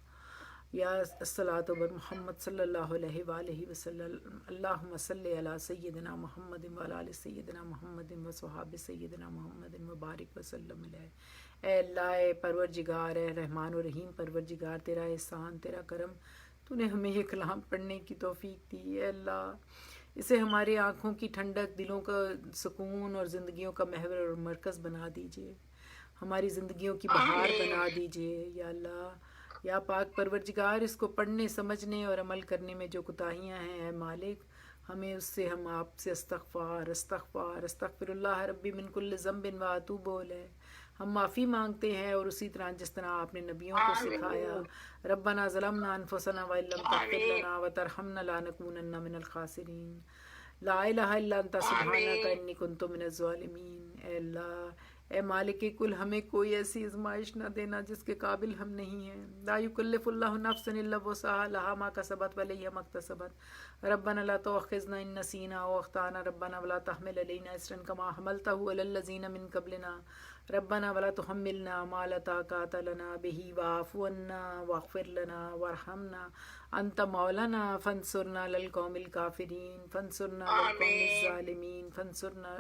یا الصلاۃ بر محمد صلی اللہ علیہ وآلہ وسلم. اللہم صلی علی سیدنا محمد وعلی آل سیدنا محمد وصحاب سیدنا محمد مبارک وسلم علیہ. اے اللہ، اے پروردگار، اے رحمان و رحیم پروردگار، تیرا احسان، تیرا کرم، تو نے ہمیں یہ کلام پڑھنے کی توفیق دی. اے اللہ، اسے ہمارے آنکھوں کی ٹھنڈک، دلوں کا سکون اور زندگیوں کا محور اور مرکز بنا دیجئے، ہماری زندگیوں کی بہار بنا دیجئے. یا اللہ، یا پاک پروردگار، اس کو پڑھنے، سمجھنے اور عمل کرنے میں جو کوتاہیاں ہیں، اے مالک ہمیں اس سے، ہم آپ سے استغفار استغفار استغفر اللہ ربی من کل ذنب واتوب الیہ، ہم معافی مانگتے ہیں. اور اسی طرح جس طرح آپ نے نبیوں کو سکھایا، ربنا ظلمنا انفسنا وان لم تغفر لنا وترحمنا لنکونن من الخاسرین. لا الہ الا انت سبحانک انی کنت من الظالمین. اے اللہ، اے مالک کل، ہمیں کوئی ایسی آزمائش نہ دینا جس کے قابل ہم نہیں ہیں. لا یکلف اللہ نفسا الا وسعها لها ما کسبت وعلیہا ما اکتسبت. ربنا لا تؤاخذنا ان نسینا او اخطانا، ربنا ولا تحمل علینا اصرا کما حملته علی الذین من قبلنا، ربنا ولا تحملنا ما لا طاقة لنا به واعف عنا واغفر لنا وارحمنا انت مولانا فانصرنا علی القوم الکافرین، فانصرنا علی القوم الظالمین، فانصرنا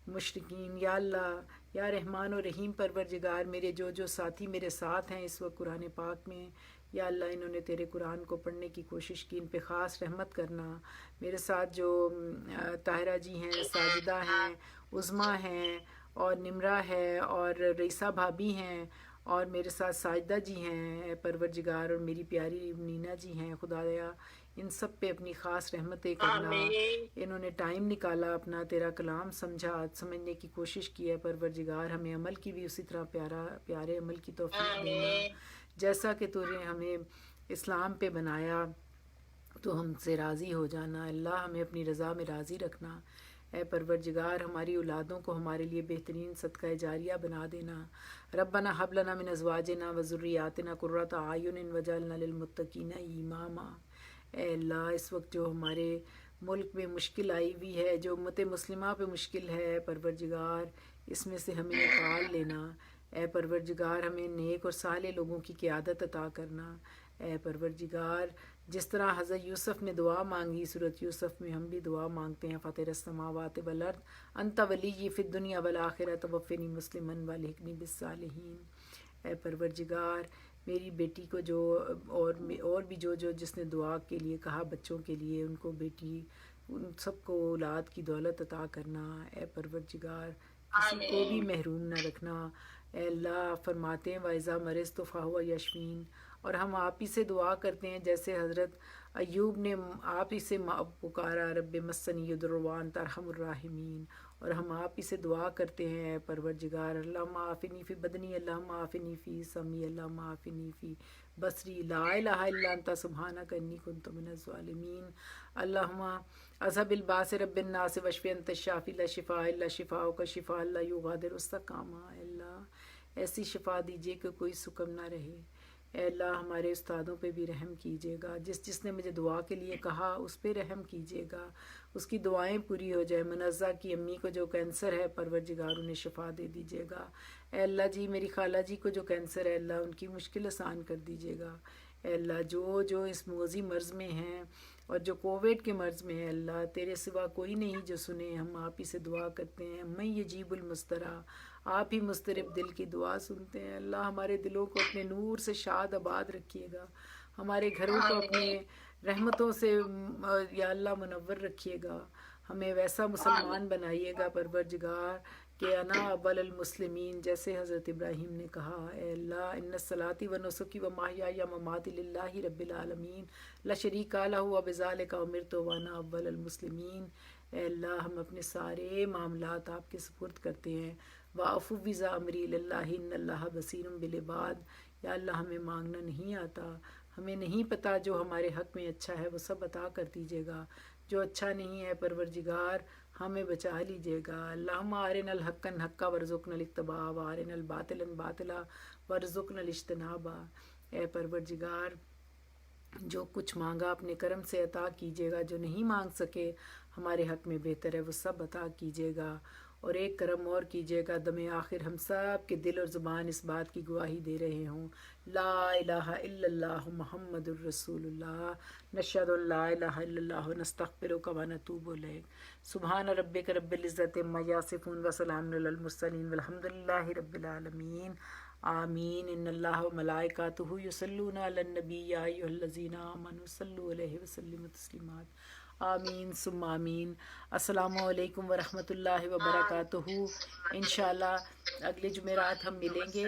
مشرکین. یا اللہ، یا رحمان و رحیم پروردگار، میرے جو ساتھی میرے ساتھ ہیں اس وقت قرآن پاک میں، یا اللہ انہوں نے تیرے قرآن کو پڑھنے کی کوشش کی، ان پہ خاص رحمت کرنا. میرے ساتھ جو طاہرہ جی ہیں، ساجدہ ہیں، عظمیٰ ہیں، اور نمرہ ہے، اور رئیسہ بھابی ہیں، اور میرے ساتھ ساجدہ جی ہیں اے پروردگار، اور میری پیاری نینا جی ہیں. خدایا ان سب پہ اپنی خاص رحمتیں کرنا. انہوں نے ٹائم نکالا، اپنا تیرا کلام سمجھنے کی کوشش کی ہے. پروردگار ہمیں عمل کی بھی اسی طرح پیارے عمل کی توفیق دینا، جیسا کہ تو نے ہمیں اسلام پہ بنایا تو ہم سے راضی ہو جانا. اللہ ہمیں اپنی رضا میں راضی رکھنا. اے پروردگار ہماری اولادوں کو ہمارے لیے بہترین صدقہ جاریہ بنا دینا. ربنا ھب لنا من ازواجنا وذریاتنا قرۃ اعین واجعلنا للمتقین اماما. اے اللہ اس وقت جو ہمارے ملک میں مشکل آئی ہوئی ہے، جو امت مسلمہ پہ مشکل ہے، پروردگار اس میں سے ہمیں نکال لینا۔ اے پروردگار ہمیں نیک اور صالح لوگوں کی قیادت عطا کرنا۔ اے پروردگار جس طرح حضرت یوسف نے دعا مانگی سورۃ یوسف میں، ہم بھی دعا مانگتے ہیں، فاطر السماوات والارض انت ولی فی الدنیا والآخرہ توفنی مسلما والحقنی بالصالحین۔ اے پروردگار میری بیٹی کو جو اور بھی جو جس نے دعا کے لیے کہا بچوں کے لیے، ان کو بیٹی ان سب کو اولاد کی دولت عطا کرنا۔ اے پروردگار کسی کو بھی محروم نہ رکھنا۔ اے اللہ فرماتے ہیں وَإِذَا مَرِضْتُ فَهُوَ يَشْفِينِ، اور ہم آپ ہی سے دعا کرتے ہیں جیسے حضرت ایوب نے آپ ہی سے پکارا رب مسنی الضر وانت ارحم الراحمین، اور ہم آپ ہی سے دعا کرتے ہیں پروردگار اللہم عافنی فی بدنی، اللہم عافنی فی سمی، اللہم عافنی فی بصری، لا الہ الا انت سبحانک انی کنت من الظالمین۔ اللہم اذهب الباس رب الناس واشف انت الشافی لا شفاء الا شفاؤک شفاء لا یغادر سقما۔ اے اللہ ایسی شفا دیجیے کہ کوئی سقم نہ رہے۔ اے اللہ ہمارے استادوں پہ بھی رحم کیجیے گا، جس نے مجھے دعا کے لیے کہا اس پہ رحم کیجیے گا، اس کی دعائیں پوری ہو جائے۔ منزہ کی امی کو جو کینسر ہے پروردگار انہیں شفا دے دیجیے گا۔ اے اللہ جی میری خالہ جی کو جو کینسر ہے اللہ ان کی مشکل آسان کر دیجیے گا۔ اے اللہ جو اس موذی مرض میں ہیں اور جو کووڈ کے مرض میں ہے، اللہ تیرے سوا کوئی نہیں جو سنے، ہم آپ ہی سے دعا کرتے ہیں، میں یجیب المسترا، آپ ہی مضطرب دل کی دعا سنتے ہیں۔ اللہ ہمارے دلوں کو اپنے نور سے شاد آباد رکھیے گا، ہمارے گھروں کو اپنے رحمتوں سے یا اللہ منور رکھیے گا، ہمیں ویسا مسلمان بنائیے گا پروردگار کہ انا اول المسلمین، جیسے حضرت ابراہیم نے کہا اے اللہ ان صلاتی و نسکی و محیای و مماتی للہ رب العالمین لا شریک لہ وبذالک امرت وانا اول المسلمین۔ اے اللہ ہم اپنے سارے معاملات آپ کے سپرد کرتے ہیں، وَأَفُوِّضَ أَمْرِي لِلَّهِ إِنَّ اللَّهَ بَصِيرٌ بِالْعِبَادِ۔ یا اللہ ہمیں مانگنا نہیں آتا، ہمیں نہیں پتہ جو ہمارے حق میں اچھا ہے وہ سب عطا کر دیجیے گا، جو اچھا نہیں ہے پروردگار ہمیں بچا لیجیے گا۔ اللہم ارنا الحق حقا وارزقنا الاتباع وارنا الباطل باطلا وارزقنا الاجتناب۔ اے پروردگار جو کچھ مانگا اپنے کرم سے عطا کیجیے گا، جو نہیں مانگ سکے ہمارے حق میں بہتر ہے وہ سب عطا کیجیے گا، اور ایک کرم اور کیجیے گا دم آخر ہم سب کے دل اور زبان اس بات کی گواہی دے رہے ہوں لا الہ الا اللہ محمد الرسول اللہ، نشہد ان لا الہ الا اللہ نستغفرک و نتوب الیک۔ سبحان ربک رب العزت عما یصفون وسلام علی المرسلین والحمد للہ رب العالمین آمین۔ ان اللہ و ملائکاتہ یصلون علی النبی یا ایھا الذین آمنوا صلوا علیہ وسلموا تسلیمات۔ آمین ثم آمین۔ السلام علیکم ورحمۃ اللہ وبرکاتہ۔ انشاءاللہ اگلے جمعرات ہم ملیں گے،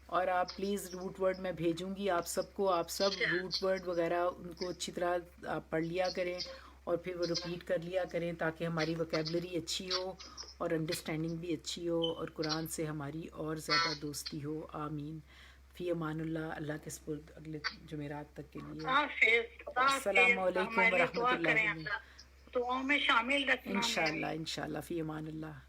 اور آپ پلیز روٹ ورڈ میں بھیجوں گی آپ سب کو، آپ سب روٹ ورڈ وغیرہ ان کو اچھی طرح آپ پڑھ لیا کریں اور پھر وہ رپیٹ کر لیا کریں تاکہ ہماری وکیبلری اچھی ہو اور انڈرسٹینڈنگ بھی اچھی ہو اور قرآن سے ہماری اور زیادہ دوستی ہو۔ آمین۔ فی امان اللہ، اللہ کے سپرد اگلے جمعرات تک کے لیے۔ السلام علیکم ورحمۃ اللہ وبرکاتہ۔ دعاؤں میں شامل رکھنا۔ انشاءاللہ انشاءاللہ فی امان اللہ۔